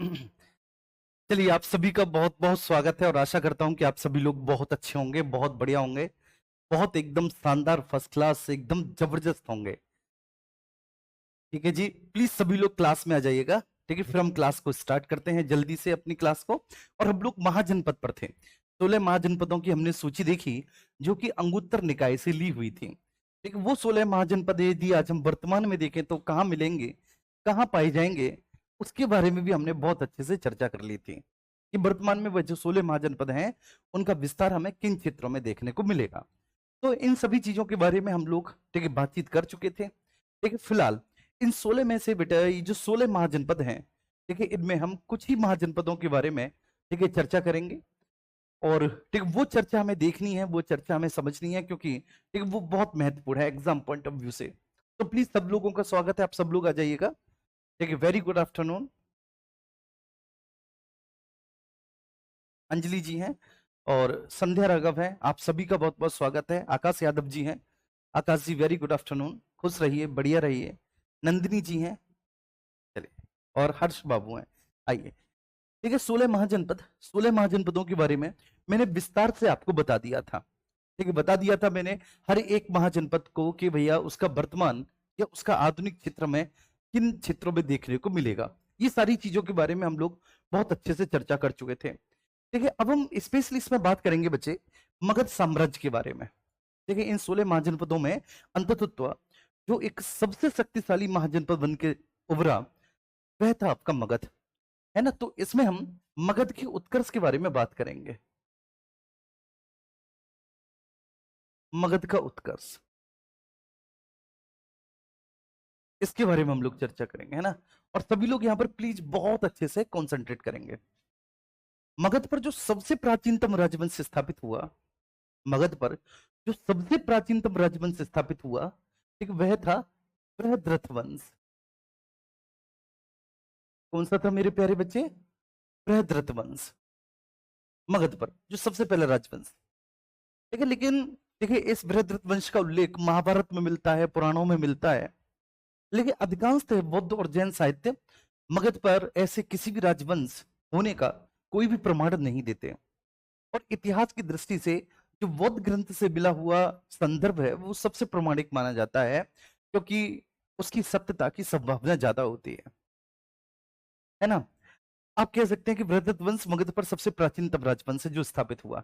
चलिए, आप सभी का बहुत बहुत स्वागत है और आशा करता हूं कि आप सभी लोग बहुत अच्छे होंगे, बहुत बढ़िया होंगे, बहुत एकदम शानदार फर्स्ट क्लास एकदम जबरदस्त होंगे। ठीक है जी, प्लीज सभी लोग क्लास में आ जाइएगा। ठीक है, फिर हम क्लास को स्टार्ट करते हैं जल्दी से अपनी क्लास को। और हम लोग महाजनपद पर थे। 16 महाजनपदों की हमने सूची देखी जो कि अंगुत्तर निकाय से ली हुई थी। ठीक है, वो 16 महाजनपद यदि आज हम वर्तमान में देखें तो कहाँ मिलेंगे, कहाँ पाए जाएंगे, उसके बारे में भी हमने बहुत अच्छे से चर्चा कर ली थी कि वर्तमान में वह जो 16 महाजनपद हैं उनका विस्तार हमें किन क्षेत्रों में देखने को मिलेगा। तो इन सभी चीजों के बारे में हम लोग ठीक है बातचीत कर चुके थे। ठीक है, फिलहाल इन 16 में से बेटा ये जो 16 महाजनपद हैं, ठीक है, इनमें हम कुछ ही महाजनपदों के बारे में ठीक है चर्चा करेंगे। और ठीक वो चर्चा हमें देखनी है, वो चर्चा हमें समझनी है, क्योंकि ठीक वो बहुत महत्वपूर्ण है एग्जाम पॉइंट ऑफ व्यू से। तो प्लीज सब लोगों का स्वागत है, आप सब लोग आ जाइएगा। ठीक है, वेरी गुड आफ्टरनून। अंजलि जी हैं और संध्या राघव हैं, आप सभी का बहुत बहुत स्वागत है। आकाश यादव जी हैं, आकाश जी वेरी गुड आफ्टरनून, खुश रहिए, बढ़िया रहिए। नंदिनी जी हैं, चलिए, और हर्ष बाबू हैं, आइए। ठीक है, 16 महाजनपद, 16 महाजनपदों के बारे में मैंने विस्तार से आपको बता दिया था। ठीक है, बता दिया था मैंने हर एक महाजनपद को कि भैया उसका वर्तमान या उसका आधुनिक क्षेत्र में किन क्षेत्रों में देखने को मिलेगा। ये सारी चीजों के बारे में हम लोग बहुत अच्छे से चर्चा कर चुके थे। ठीक है, अब हम स्पेशली इसमें बात करेंगे बच्चे मगध साम्राज्य के बारे में। देखिए, इन 16 महाजनपदों में अंततत्व जो एक सबसे शक्तिशाली महाजनपद बन के उभरा वह था आपका मगध, है ना। तो इसमें हम मगध के उत्कर्ष के बारे में बात करेंगे। मगध का उत्कर्ष, इसके बारे में हम लोग चर्चा करेंगे, है ना। और सभी लोग यहाँ पर प्लीज बहुत अच्छे से कॉन्सेंट्रेट करेंगे। मगध पर जो सबसे प्राचीनतम राजवंश स्थापित हुआ, मगध पर जो सबसे प्राचीनतम राजवंश स्थापित हुआ, एक वह था बृहद्रथ वंश। कौन सा था मेरे प्यारे बच्चे? बृहद्रथ वंश। मगध पर जो सबसे पहला राजवंश। ठीक है, लेकिन देखिए इस बृहद्रथ वंश का उल्लेख महाभारत में मिलता है, पुराणों में मिलता है, लेकिन अधिकांशतः बौद्ध और जैन साहित्य मगध पर ऐसे किसी भी राजवंश होने का कोई भी प्रमाण नहीं देते। और इतिहास की दृष्टि से जो बौद्ध ग्रंथ से मिला हुआ संदर्भ है वो सबसे प्रामाणिक माना जाता है, क्योंकि उसकी सत्यता की संभावना ज्यादा होती है ना। आप कह सकते हैं कि बृहद्रथ वंश मगध पर सबसे प्राचीनतम राजवंश है जो स्थापित हुआ।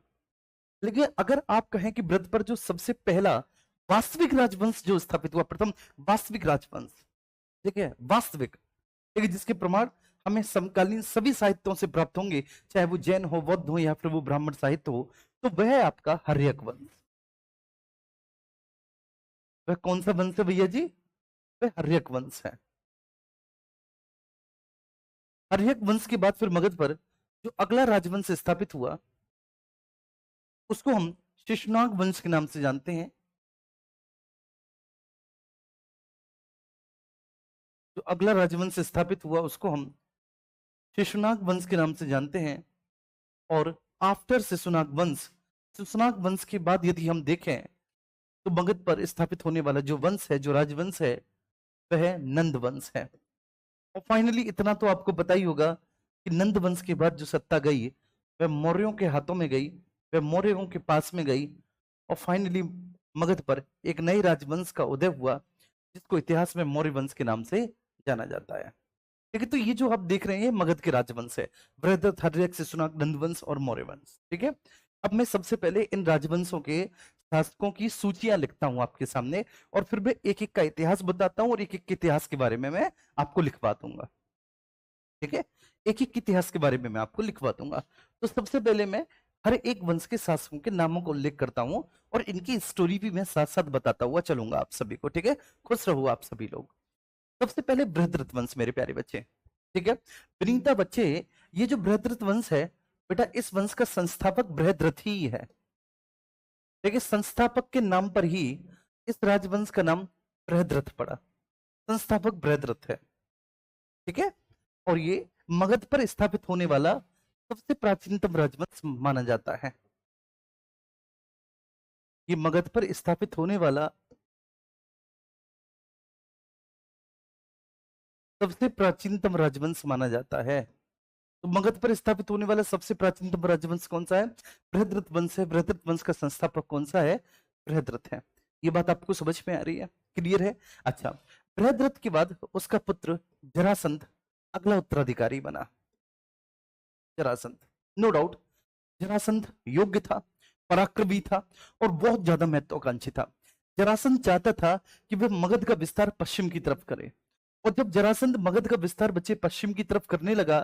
लेकिन अगर आप कहें कि ब्रज पर जो सबसे पहला वास्तविक राजवंश जो स्थापित हुआ, प्रथम वास्तविक राजवंश, ठीक है, वास्तविक, ठीक है, जिसके प्रमाण हमें समकालीन सभी साहित्यों से प्राप्त होंगे, चाहे वो जैन हो, बौद्ध हो, या फिर वो ब्राह्मण साहित्य हो, तो वह है आपका हर्यक वंश। वह कौन सा वंश है भैया जी? वह हर्यक वंश है। हर्यक वंश के बाद फिर मगध पर जो अगला राजवंश स्थापित हुआ उसको हम शिशुनाग वंश के नाम से जानते हैं। जो अगला राजवंश स्थापित हुआ उसको हम शिशुनाग वंश के नाम से जानते हैं। और आफ्टर शिशुनाग वंश, शिशुनाग वंश के बाद यदि हम देखें तो मगध पर स्थापित होने वाला जो वंश है, जो राजवंश है, वह नंद वंश है। और फाइनली इतना तो आपको पता ही होगा कि नंद वंश के बाद जो सत्ता गई वह मौर्यों के हाथों में गई, वह मौर्यों के पास में गई। और फाइनली मगध पर एक नई राजवंश का उदय हुआ जिसको इतिहास में मौर्य वंश के नाम से जाना जाता है। ठीक है, तो ये जो आप देख रहे हैं मगध के राजवंश है, बृहद्रथ, हर्यक, शिशुनाग, नंदवंश और मौर्य वंश। ठीक है, अब मैं सबसे पहले इन राजवंशों के शासकों की सूचियां लिखता हूं आपके सामने, और फिर मैं एक एक का इतिहास बताता हूं और एक एक के इतिहास के बारे में मैं आपको लिखवा दूंगा। ठीक है, एक एक के इतिहास के बारे में मैं आपको लिखवा दूंगा। तो सबसे पहले मैं हर एक वंश के शासकों के नामों को उल्लेख करता हूं और इनकी स्टोरी भी मैं साथ साथ बताता हुआ चलूंगा आप सभी को। ठीक है, खुश रहो आप सभी लोग। सबसे पहले बृहद्रथ वंश मेरे प्यारे बच्चे। ठीक है, विनीता बच्चे, ये जो बृहद्रथ वंश है बेटा, इस वंश का संस्थापक बृहद्रथ ही है। देखिए, संस्थापक के नाम पर ही इस राजवंश का नाम बृहद्रथ पड़ा। संस्थापक बृहद्रथ है। ठीक है, और ये मगध पर स्थापित होने वाला सबसे प्राचीनतम राजवंश माना जाता है। ये मगध पर स्थापित होने वाला सबसे प्राचीनतम राजवंश माना जाता है। तो मगध पर स्थापित होने वाला सबसे प्राचीनतम राजवंश कौन सा है? बृहद्रथ वंश है। बृहद्रथ वंश का संस्थापक कौन सा है? बृहद्रथ है। ये बात आपको समझ में आ रही है? क्लियर है? अच्छा, बृहद्रथ के बाद उसका पुत्र जरासंध अगला उत्तराधिकारी बना। जरासंध, नो डाउट, जरासंध योग्य था, पराक्रमी था और बहुत ज्यादा महत्वाकांक्षी था। जरासंध चाहता था कि वह मगध का विस्तार पश्चिम की तरफ करे, और जब जरासंध मगध का विस्तार बच्चे पश्चिम की तरफ करने लगा,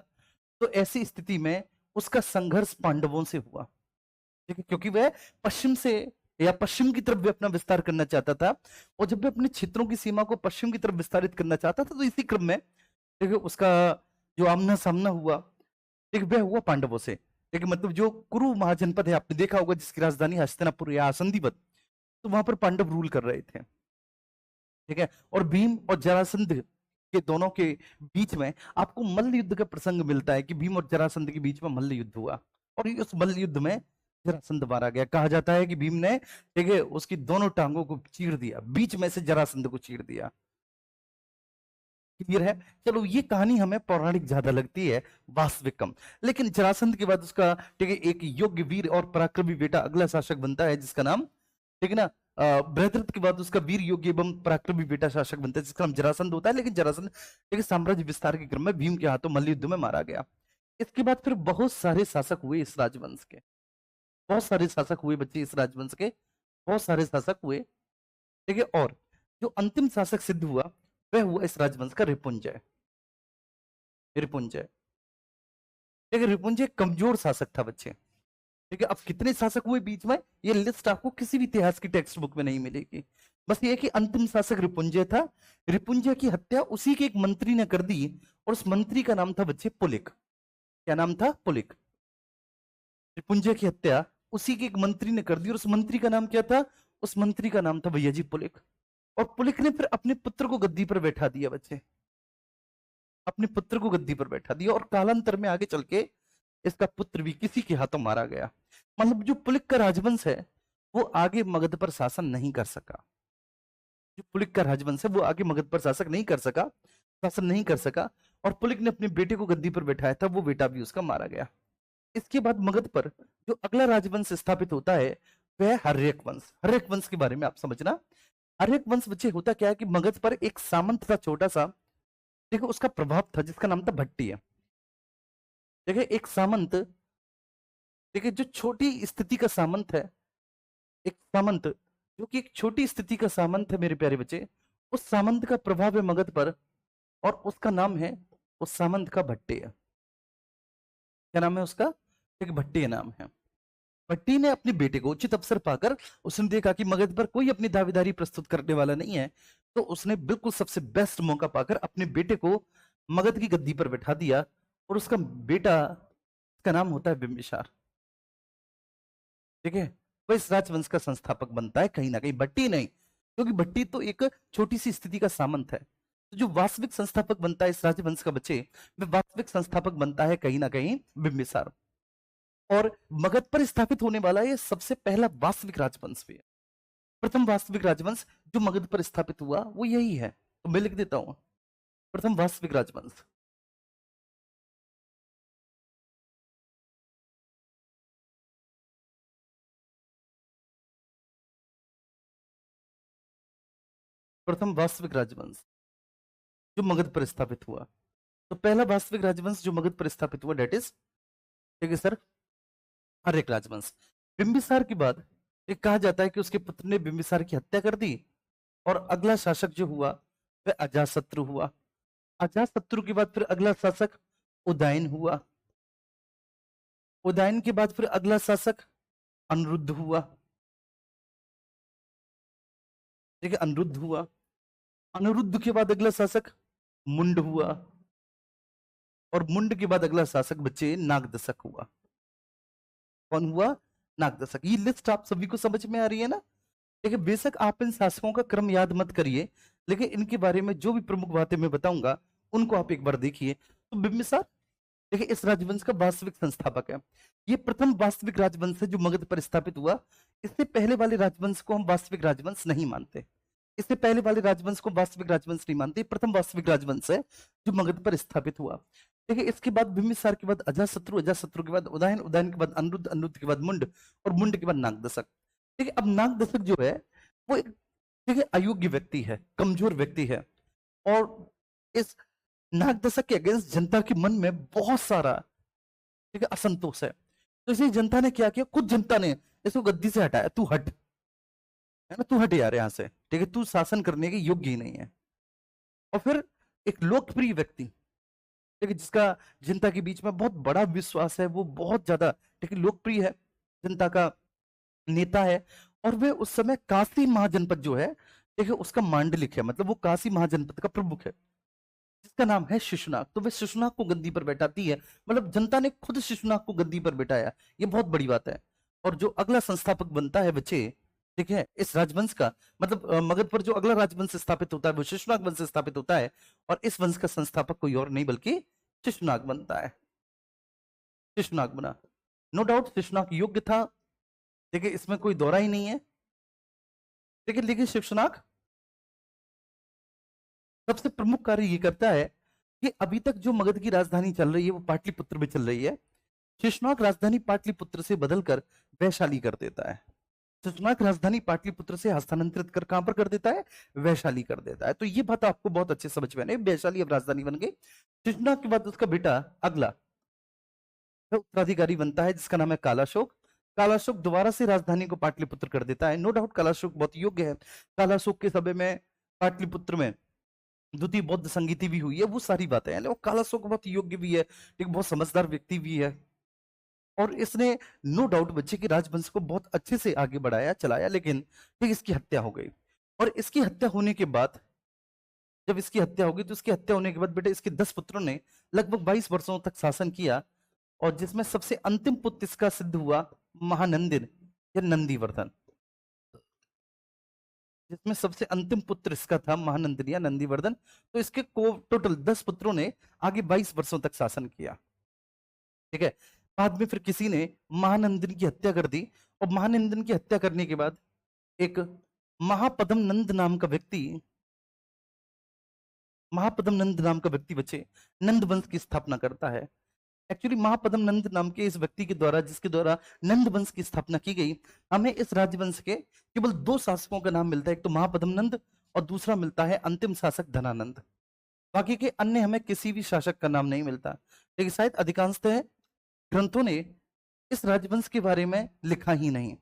तो ऐसी स्थिति में उसका संघर्ष पांडवों से हुआ। ठीक है, क्योंकि वह पश्चिम से या पश्चिम की तरफ भी अपना विस्तार करना चाहता था, और जब वह अपने क्षेत्रों की सीमा को पश्चिम की तरफ विस्तारित करना चाहता था, तो इसी क्रम में देखिए उसका जो आमना सामना हुआ, ठीक, वह हुआ पांडवों से। देखिए मतलब जो कुरु महाजनपद है, आपने देखा होगा, जिसकी राजधानी हस्तिनापुर या आसंदीपत, तो वहां पर पांडव रूल कर रहे थे। ठीक है, और भीम और जरासंध के दोनों के बीच में आपको मल्ल युद्ध का प्रसंग मिलता है कि भीम और जरासंध के बीच में मल्ल युद्ध हुआ, और उस मल्ल युद्ध में जरासंध मारा गया। कहा जाता है कि भीम ने, ठीक है, उसकी दोनों टांगों को चीर दिया, बीच में से जरासंध को चीर दिया। क्लियर है? चलो, ये कहानी हमें पौराणिक ज्यादा लगती है, वास्तविक कम। लेकिन जरासंध के बाद उसका, ठीक है, एक योग्य वीर और पराक्रमी बेटा अगला शासक बनता है, जिसका नाम, ठीक है ना, बृहद्रथ के बाद उसका वीर योग्य एवं पराक्रमी बेटा शासक बनता है, जिसका नाम जरासंध होता है। लेकिन जरासंध, ठीक है, साम्राज्य विस्तार के क्रम में भीम के हाथों मल्ल युद्ध में मारा गया। इसके बाद फिर बहुत सारे शासक हुए इस राजवंश के, बहुत सारे शासक हुए बच्चे इस राजवंश के, बहुत सारे शासक हुए। ठीक है, और जो अंतिम शासक सिद्ध हुआ, वह हुआ इस राजवंश का रिपुंजय। रिपुंजय, ठीक है, रिपुंजय कमजोर शासक था बच्चे। ठीक है, अब कितने शासक हुए बीच में, ये लिस्ट आपको किसी भी इतिहास की टेक्स्ट बुक में नहीं मिलेगी। बस ये कि अंतिम शासक रिपुंजय था। रिपुंजय की हत्या उसी के एक मंत्री ने कर दी, और उस मंत्री का नाम था बच्चे पुलिक। क्या नाम था? पुलिक। रिपुंजय की हत्या उसी के एक मंत्री ने कर दी, और उस मंत्री का नाम क्या था? उस मंत्री का नाम था भैया जी पुलिक। और पुलिक ने फिर अपने पुत्र को गद्दी पर बैठा दिया बच्चे, अपने पुत्र को गद्दी पर बैठा दिया, और कालांतर में आगे चल के इसका पुत्र भी किसी के हाथों मारा गया। मतलब जो पुलिक का राजवंश है, वो आगे मगध पर शासन नहीं कर सका। जो पुलिक का राजवंश है, वो आगे मगध पर शासन नहीं कर सका, शासन नहीं कर सका। और पुलिक ने अपने बेटे को गद्दी पर बैठाया था, वो बेटा भी उसका मारा गया। इसके बाद मगध पर जो अगला राजवंश स्थापित होता है, वह हर्यक वंश। हर्यक वंश के बारे में आप समझना। हर्यक वंश बच्चे होता क्या है कि मगध पर एक सामंत था छोटा सा, देखो उसका प्रभाव था, जिसका नाम था भट्टिय। देखिए एक सामंत, देखिए जो छोटी स्थिति का सामंत है, एक सामंत जो कि एक छोटी स्थिति का सामंत है मेरे प्यारे बच्चे, उस सामंत का प्रभाव है मगध पर, और उसका नाम है, उस सामंत का भट्टिय। क्या नाम है उसका? एक भट्टिय नाम है। भट्टी ने अपने बेटे को उचित अवसर पाकर, उसने देखा कि मगध पर कोई अपनी दावेदारी प्रस्तुत करने वाला नहीं है, तो उसने बिल्कुल सबसे बेस्ट मौका पाकर अपने बेटे को मगध की गद्दी पर बैठा दिया, और उसका बेटा का नाम होता है बिंबिसार। ठीक है, वो इस राजवंश का संस्थापक बनता है कहीं ना कहीं, भट्टी नहीं, क्योंकि भट्टी तो एक छोटी सी स्थिति का सामंत है। तो जो वास्तविक संस्थापक बनता है इस राजवंश का बच्चे, वह वास्तविक संस्थापक बनता है कहीं ना कहीं बिंबिसार। और मगध पर स्थापित होने वाला ये सबसे पहला वास्तविक राजवंश भी है। प्रथम वास्तविक राजवंश जो मगध पर स्थापित हुआ वो यही है, तो मैं लिख देता हूं, प्रथम वास्तविक राजवंश। प्रथम वास्तविक राजवंश जो मगध पर स्थापित हुआ, तो पहला वास्तविक राजवंश जो मगध पर स्थापित हुआ, डेट इज, ठीक है सर, हर्यक राजवंश। बिंबिसार के बाद ये कहा जाता है कि उसके पुत्र ने बिंबिसार की हत्या कर दी, और अगला शासक जो हुआ वह अजातशत्रु हुआ। अजातशत्रु के बाद फिर अगला शासक उदयन हुआ। उदयन के बाद फिर अगला शासक अनिरुद्ध हुआ। ठीक है, अनिरुद्ध हुआ। अनिरुद्ध के बाद अगला शासक मुंड हुआ, और मुंड के बाद अगला शासक बच्चे नागदशक हुआ। कौन हुआ? नागदशक। ये लिस्ट आप सभी को समझ में आ रही है ना? देखिए बेशक आप इन शासकों का क्रम याद मत करिए, लेकिन इनके बारे में जो भी प्रमुख बातें मैं बताऊंगा उनको आप एक बार देखिए। तो बिंबिसार, देखिए इस राजवंश का वास्तविक संस्थापक है। ये प्रथम वास्तविक राजवंश है जो मगध पर स्थापित हुआ। इससे पहले वाले राजवंश को हम वास्तविक राजवंश नहीं मानते। इससे पहले वाले राजवंश को वास्तविक राजवंश नहीं मानते, प्रथम वास्तविक राजवंश है जो मगध पर स्थापित हुआ। देखिए इसके बाद बिंबिसार के बाद अजाशत्रु, अजाशत्रु के बाद उदयन, उदयन के बाद अनिरुद्ध, अनिरुद्ध के बाद मुंड और मुंड के बाद नागदशक। देखिए अब नागदशक जो है वो एक देखिए अयोग्य व्यक्ति है, कमजोर व्यक्ति है, और इस नागदशक के अगेंस्ट जनता के मन में बहुत सारा ठीक है असंतोष है। तो इसलिए जनता ने क्या किया, खुद जनता ने इसको गद्दी से हटाया, तू हट, है ना, तू हट यार यहाँ से, ठीक है, तू शासन करने के योग्य ही नहीं है। और फिर एक लोकप्रिय व्यक्ति, ठीक है, जिसका जनता के बीच में बहुत बड़ा विश्वास है, वो बहुत ज्यादा ठीक है लोकप्रिय है, जनता का नेता है, और वे उस समय काशी महाजनपद जो है ठीक है उसका मांडलिक है, मतलब वो काशी महाजनपद का प्रमुख है, जिसका नाम है शिशुनाग। तो वे शिशुनाग को गद्दी पर बैठाती है, मतलब जनता ने खुद शिशुनाग को गद्दी पर बैठाया, ये बहुत बड़ी बात है। और जो अगला संस्थापक बनता है बच्चे, ठीक है, इस राजवंश का, मतलब मगध पर जो अगला राजवंश स्थापित होता है वो शिशुनाग वंश से स्थापित होता है, और इस वंश का संस्थापक कोई और नहीं बल्कि शिशुनाग बनता है। शिशुनाग बना, नो डाउट शिशुनाग योग्य था, देखिए इसमें कोई दौरा ही नहीं है। देखिए लेकिन शिशुनाग सबसे प्रमुख कार्य ये करता है कि अभी तक जो मगध की राजधानी चल रही है वो पाटलिपुत्र में चल रही है, शिशुनाग राजधानी पाटलिपुत्र से बदलकर वैशाली कर देता है। शिशुनाग राजधानी पाटलिपुत्र से हस्तांतरित कर कहां पर कर देता है, वैशाली कर देता है। तो ये बात आपको बहुत अच्छे समझ में आई, वैशाली अब राजधानी बन गई। शिशुनाग के बाद उसका बेटा अगला उत्तराधिकारी बनता है जिसका नाम है कालाशोक। कालाशोक दोबारा से राजधानी को पाटलिपुत्र कर देता है। नो डाउट कालाशोक बहुत योग्य है, कालाशोक के समय में पाटलिपुत्र में द्वितीय बौद्ध संगीति भी हुई है, वो सारी बातें हैं, लेकिन कालाशोक बहुत योग्य भी है, एक बहुत समझदार व्यक्ति भी है, और इसने नो डाउट बच्चे के राजवंश को बहुत अच्छे से आगे बढ़ाया चलाया। लेकिन फिर इसकी हत्या हो गई, और इसकी हत्या होने के बाद, जब इसकी हत्या हो गई तो इसकी हत्या होने के बाद बेटे इसके 10 पुत्रों ने लगभग 22 वर्षों तक शासन किया, और जिसमें सबसे अंतिम पुत्र इसका सिद्ध हुआ महानंदिन या नंदीवर्धन, जिसमें सबसे अंतिम पुत्र इसका था महानंदिन या नंदीवर्धन। तो इसके को टोटल 10 पुत्रों ने आगे 22 वर्षों तक शासन किया, ठीक है। बाद में फिर किसी ने महानंदिन की हत्या कर दी, और महानंदिन की हत्या करने के बाद एक महापद्म नंद नाम का व्यक्ति, महापद्म नंद नाम का व्यक्ति बच्चे नंद वंश की स्थापना करता है। एक्चुअली महापद्म नंद नाम के इस व्यक्ति के द्वारा, जिसके द्वारा नंद वंश की स्थापना की गई, हमें इस राजवंश के केवल 2 शासकों का नाम मिलता है, एक तो महापद्म नंद और दूसरा मिलता है अंतिम शासक धनानंद। बाकी के अन्य हमें किसी भी शासक का नाम नहीं मिलता, लेकिन शायद अधिकांशतः ग्रंथों ने इस राजवंश के बारे में लिखा ही नहीं,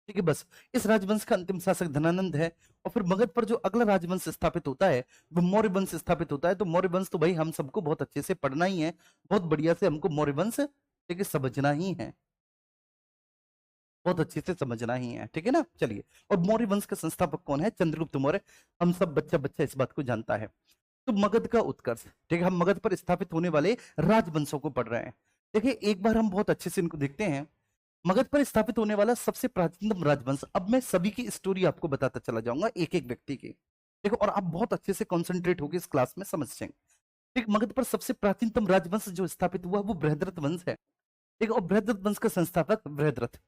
ठीक है। बस इस राजवंश का अंतिम शासक धनानंद है, और फिर मगध पर जो अगला राजवंश स्थापित होता है वो मौर्य वंश स्थापित होता है। तो मौर्य वंश तो भाई हम सबको बहुत अच्छे से पढ़ना ही है, बहुत बढ़िया से हमको मौर्य वंश ठीक है समझना ही है, बहुत अच्छे से समझना ही है, ठीक है ना। चलिए, और मौर्य वंश का संस्थापक कौन है, चंद्रगुप्त मौर्य, हम सब बच्चा बच्चा इस बात को जानता है। तो मगध का उत्कर्ष, ठीक है, हम मगध पर स्थापित होने वाले राजवंशों को पढ़ रहे हैं। देखिए एक बार हम बहुत अच्छे से इनको देखते हैं। मगध पर स्थापित होने वाला सबसे प्राचीनतम राजवंश, अब मैं सभी की स्टोरी आपको बताता चला जाऊंगा एक एक व्यक्ति की, देखो, और आप बहुत अच्छे से कॉन्सेंट्रेट होकर इस क्लास में समझ जाएंगे। ठीक, मगध पर सबसे प्राचीनतम राजवंश जो स्थापित हुआ वो बृहद्रथ वंश है, ठीक है, और बृहद्रथ वंश का संस्थापक बृहद्रथ,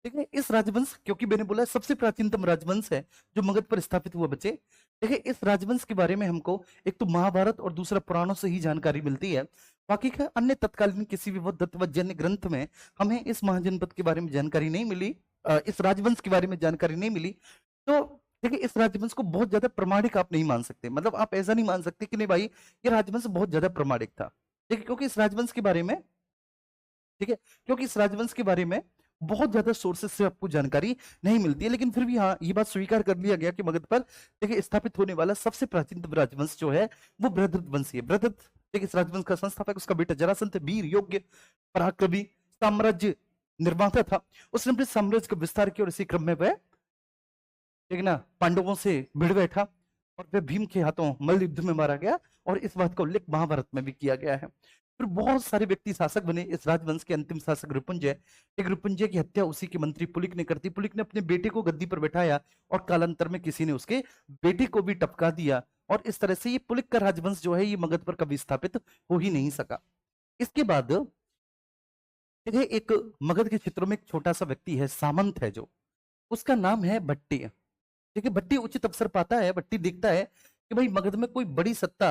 ठीक है। इस राजवंश, क्योंकि मैंने बोला सबसे प्राचीनतम राजवंश है जो मगध पर स्थापित हुआ बच्चे, देखिए इस राजवंश के बारे में हमको एक तो महाभारत और दूसरा पुराणों से ही जानकारी मिलती है। बाकी का अन्य तत्कालीन किसी भी जन्य ग्रंथ में हमें इस महाजनपद के बारे में जानकारी नहीं मिली, इस राजवंश के बारे में जानकारी नहीं मिली। तो देखिए इस राजवंश को बहुत ज्यादा प्रमाणिक आप नहीं मान सकते, मतलब आप ऐसा नहीं मान सकते कि नहीं भाई ये राजवंश बहुत ज्यादा प्रमाणिक था, ठीक है, क्योंकि इस राजवंश के बारे में, ठीक है, क्योंकि इस राजवंश के बारे में बहुत ज्यादा सोर्सेस से आपको जानकारी नहीं मिलती है। लेकिन फिर भी हाँ, ये बात स्वीकार कर लिया गया कि मगध पर देखिए स्थापित होने वाला सबसे प्राचीन राजवंश जो है वो बृहद्रथ वंश है। बृहद्रथ, देखिए इस राजवंश का संस्थापक उसका बेटा जरासंध वीर योग्य पराक्रमी साम्राज्य निर्माता था। उसने अपने साम्राज्य का विस्तार किया और इसी क्रम में वह, ठीक है ना, पांडवों से भिड़ बैठा और वह भीम के हाथों मल्ल युद्ध में मारा गया, और इस बात का उल्लेख महाभारत में भी किया गया है। फिर बहुत सारे व्यक्ति शासक बने इस राजवंश के। अंतिम शासक रिपुंजय, एक रिपुंजय की हत्या उसी के मंत्री पुलिक ने कर दी। पुलिक ने अपने बेटे को गद्दी पर बैठाया और कालांतर में किसी ने उसके बेटे को भी टपका दिया, और इस तरह से ये पुलिक का राजवंश जो है ये मगध पर कभी स्थापित हो ही नहीं सका। इसके बाद देखिए एक मगध के क्षेत्रों में एक छोटा सा व्यक्ति है, सामंत है, जो उसका नाम है भट्टी। ठीक है, भट्टी उचित अवसर पाता है, भट्टी देखता है कि भाई मगध में कोई बड़ी सत्ता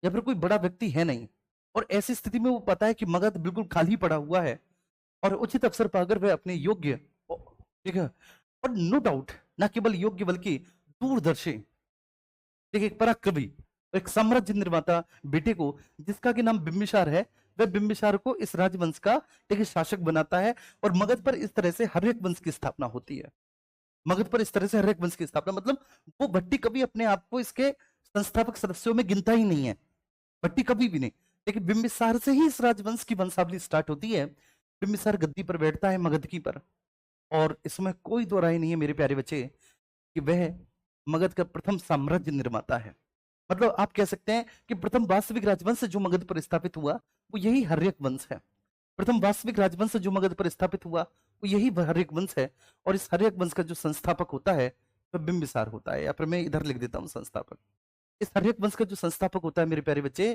या फिर कोई बड़ा व्यक्ति है नहीं, और ऐसी स्थिति में वो पता है कि मगध बिल्कुल खाली पड़ा हुआ है, और उचित अवसर पाकर वह अपने योग्य, ठीक है, और नो डाउट ना केवल योग्य बल्कि दूरदर्शी, देखिए एक पराक्रमी, एक साम्राज्य निर्माता बेटे को, जिसका कि नाम बिंबिसार है, वह बिंबिसार को इस राजवंश का एक शासक बनाता है, और मगध पर इस तरह से हर्यक वंश की स्थापना होती है। मगध पर इस तरह से हर्यक वंश की स्थापना, मतलब वो भट्टी कभी अपने आप को इसके संस्थापक सदस्यों में गिनता ही नहीं है, भट्टी कभी भी नहीं। लेकिन बिंबिसार से ही इस राजवंश की वंशावली स्टार्ट होती है। बिंबिसार गद्दी पर बैठता है मगध की पर, और इसमें कोई दो राय नहीं है मेरे प्यारे बच्चे कि वह मगध का प्रथम साम्राज्य निर्माता है। मतलब आप कह सकते हैं कि प्रथम वास्तविक राजवंश जो मगध पर स्थापित हुआ वो यही हर्यक वंश है। प्रथम वास्तविक राजवंश जो मगध पर स्थापित हुआ वो यही हर्यक वंश है, और इस हर्यक वंश का जो संस्थापक होता है वह बिंबिसार होता है, या फिर मैं इधर लिख देता हूं संस्थापक। इस हर्यक वंश का जो संस्थापक होता है मेरे प्यारे बच्चे,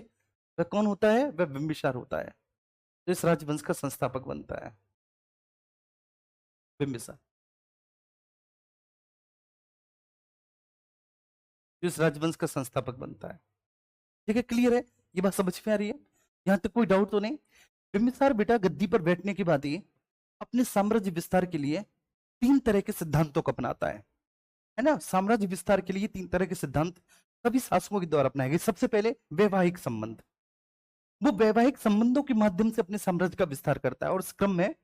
वह कौन होता है? वह बिंबिसार होता है, जो इस राजवंश का संस्थापक बनता है, बिंबिसार, जो इस राजवंश का संस्थापक बनता है। ठीक है, क्लियर है? ये बात समझ में आ रही है? यहां तक कोई डाउट तो नहीं? बिंबिसार बेटा गद्दी पर बैठने के बाद ही अपने साम्राज्य विस्तार के लिए तीन तरह के सिद्धांतों को अपनाता है ना? साम्राज्य विस्तार के लिए तीन तरह के सिद्धांत सभी शासकों के द्वारा अपनाए गए। सबसे पहले वैवाहिक संबंध, वो वैवाहिक संबंधों के माध्यम से अपने साम्राज्य का विस्तार करता है, और इस क्रम में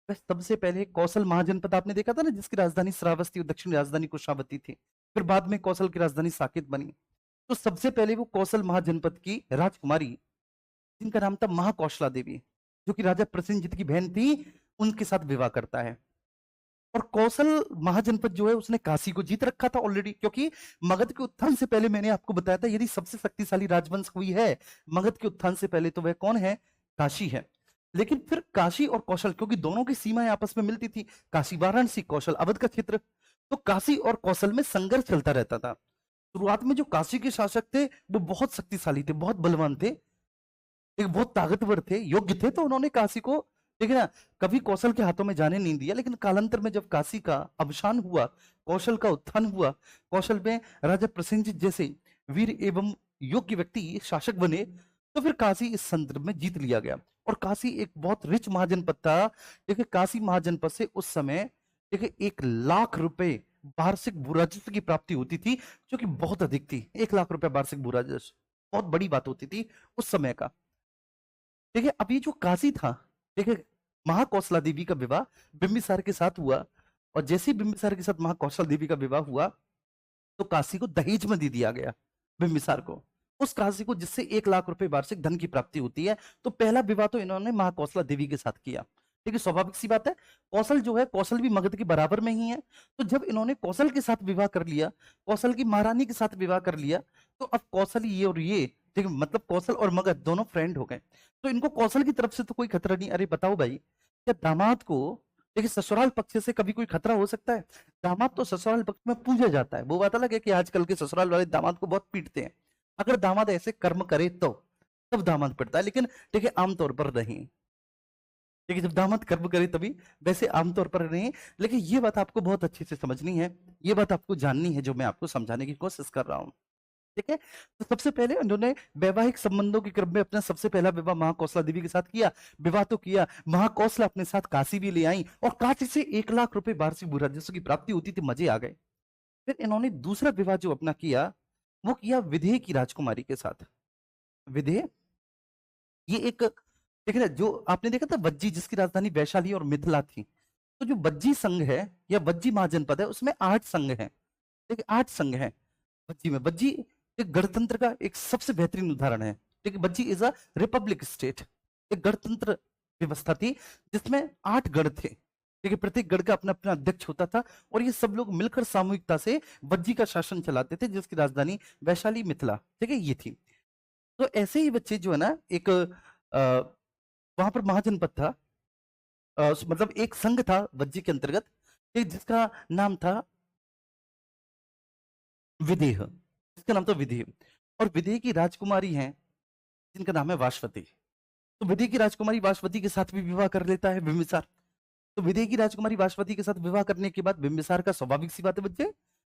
वह सबसे पहले कौशल महाजनपद आपने देखा था ना, जिसकी राजधानी श्रावस्ती और दक्षिण राजधानी कुशावती थी, फिर बाद में कौशल की राजधानी साकेत बनी। तो सबसे पहले वो कौशल महाजनपद की राजकुमारी, जिनका नाम था महाकौशला देवी, जो कि राजा प्रसेनजीत की बहन थी, उनके साथ विवाह करता है। और कौशल महाजनपद जो है उसने काशी को जीत रखा था ऑलरेडी, क्योंकि मगध के उत्थान से पहले मैंने आपको बताया था यदि सबसे शक्तिशाली राजवंश हुई है मगध के उत्थान से पहले तो वह कौन है? काशी है। लेकिन फिर काशी और कौशल, क्योंकि दोनों की सीमाएं आपस में मिलती थी, काशी वाराणसी, कौशल अवध का क्षेत्र, तो काशी और कौशल में संघर्ष चलता रहता था। शुरुआत में जो काशी के शासक थे वो बहुत शक्तिशाली थे, बहुत बलवान थे, एक बहुत ताकतवर थे, योग्य थे, तो उन्होंने काशी को, देखिए ना, कभी कौशल के हाथों में जाने नहीं दिया। लेकिन कालांतर में जब काशी का अवसान हुआ, कौशल का उत्थान हुआ, कौशल में राजा प्रसेनजीत जैसे वीर एवं योग्य व्यक्ति शासक बने, तो फिर काशी इस संदर्भ में जीत लिया गया। और काशी एक बहुत रिच महाजनपद था। देखिए काशी महाजनपद से उस समय देखिए 1 लाख रुपए वार्षिक भू राजस्व की प्राप्ति होती थी, जो कि बहुत अधिक थी। 1 लाख रुपए वार्षिक भू राजस्व बहुत बड़ी बात होती थी उस समय का। देखिए अब ये जो काशी था, देखिए महाकौशला देवी का विवाह बिंबिसार के साथ हुआ, और जैसे ही बिंबिसार के साथ महाकौशल देवी का विवाह हुआ तो काशी को दहेज में दे दिया गया बिंबिसार को, उस काशी को जिससे 1 लाख रुपए वार्षिक धन की प्राप्ति होती है। तो पहला विवाह तो इन्होंने महाकौशला देवी के साथ किया। ठीक है, स्वाभाविक सी बात है, कौशल जो है, कौशल भी मगध के बराबर में ही है। तो जब इन्होंने कौशल के साथ विवाह कर लिया, कौशल की महारानी के साथ विवाह कर लिया, तो अब कौशल ये और ये, ठीक है, मतलब कौशल और मगध दोनों फ्रेंड हो गए। तो इनको कौशल की तरफ से तो कोई खतरा नहीं। अरे बताओ भाई, क्या दामाद को, देखिए ससुराल पक्ष से कभी कोई खतरा हो सकता है? दामाद तो ससुराल पक्ष में पूजा जाता है। वो बात अलग है कि आजकल के ससुराल वाले दामाद को बहुत पीटते हैं, अगर दामाद ऐसे कर्म करे तो तब दामाद पिटता है, लेकिन देखिए आमतौर पर नहीं। देखिए जब दामाद कर्म करे तभी, वैसे आमतौर पर नहीं। लेकिन ये बात आपको बहुत अच्छे से समझनी है, ये बात आपको जाननी है जो मैं आपको समझाने की कोशिश कर रहा हूँ। ठीक है, तो सबसे पहले उन्होंने वैवाहिक संबंधों के क्रम में अपना सबसे पहला विवाह महाकौशला देवी के साथ किया। विवाह तो किया, महाकौशला अपने साथ काशी भी ले आई, और काशी से 1 लाख रुपए वार्षिक भू राजस्व की प्राप्ति होती थी। मजे आ गए। फिर इन्होंने दूसरा विवाह जो अपना किया वो किया विदेह की राजकुमारी के साथ। विदेह ये एक, देखिए ना, जो आपने देखा था वज्जी, जिसकी राजधानी वैशाली और मिथिला थी, तो जो वज्जी संघ है या वज्जी महाजनपद है उसमें 8 संघ है। देखिए 8 संघ है वज्जी में। वज्जी एक गणतंत्र का एक सबसे बेहतरीन उदाहरण है। ठीक है, Vajji is a republic state, एक गणतंत्र व्यवस्था थी जिसमें 8 गण थे। ठीक है, प्रत्येक गण का अपना अपना अध्यक्ष होता था, और ये सब लोग मिलकर सामूहिकता से वज्जी का शासन चलाते थे, जिसकी राजधानी वैशाली मिथिला, ठीक है, ये थी। तो ऐसे ही बच्चे जो है ना, एक वहां पर महाजनपद था, मतलब एक संघ था वज्जी के अंतर्गत, जिसका नाम था विदेह, जिसका नाम था विदेह। और विदेह की राजकुमारी है जिनका नाम है वाशवती। तो विदेह की राजकुमारी वाशवती के साथ भी विवाह कर लेता है बिंबिसार। तो विदेह की राजकुमारी वाशवती के साथ विवाह करने के बाद बिंबिसार का स्वाभाविक सी बात है बच्चे,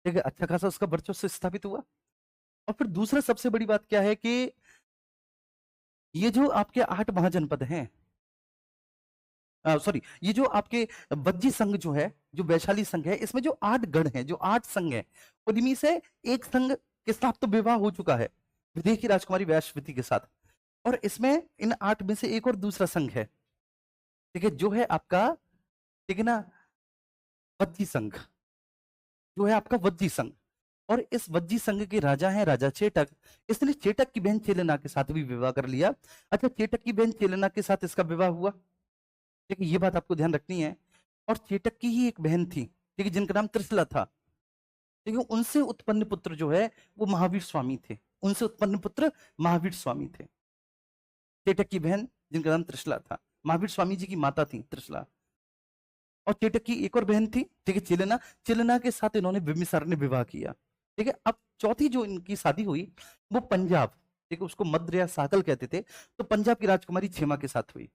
ठीक है, अच्छा खासा उसका वर्चस्व स्थापित हुआ। और फिर दूसरा सबसे बड़ी बात क्या है कि ये जो आपके 8 महाजनपद हैं, सॉरी, ये जो आपके वज्जी संघ जो है, जो वैशाली संघ है, इसमें जो 8 गण हैं, जो 8 संघ हैं, उनमें से एक संघ के साथ तो विवाह हो चुका है विदेह की राजकुमारी वैश्यवती के साथ, और इसमें इन 8 में से एक और दूसरा संघ है, ठीक है, जो है आपका, ठीक है ना, वज्जी संघ, जो है आपका वज्जी संघ। और इस वज्जी संघ के राजा हैं राजा चेटक। इसने चेटक की बहन चेलेना के साथ भी विवाह कर लिया। अच्छा, चेटक की बहन चेलेना के साथ इसका विवाह हुआ, ठीक है, ये बात आपको ध्यान रखनी है। और चेटक की ही एक बहन थी, ठीक है, जिनका नाम त्रिशला था, ठीक है, उनसे उत्पन्न पुत्र जो है वो महावीर स्वामी थे। उनसे उत्पन्न पुत्र महावीर स्वामी थे। चेटक की बहन जिनका नाम त्रिशला था, महावीर स्वामी जी की माता थी त्रिशला। और चेटक की एक और बहन थी, ठीक है, चिलेना। चिलेना के साथ इन्होंने बिम्बिसार ने विवाह किया, ठीक है। अब चौथी जो इनकी शादी हुई वो पंजाब, ठीक है, उसको मद्र या साकल कहते थे, तो पंजाब की राजकुमारी छेमा के साथ हुई।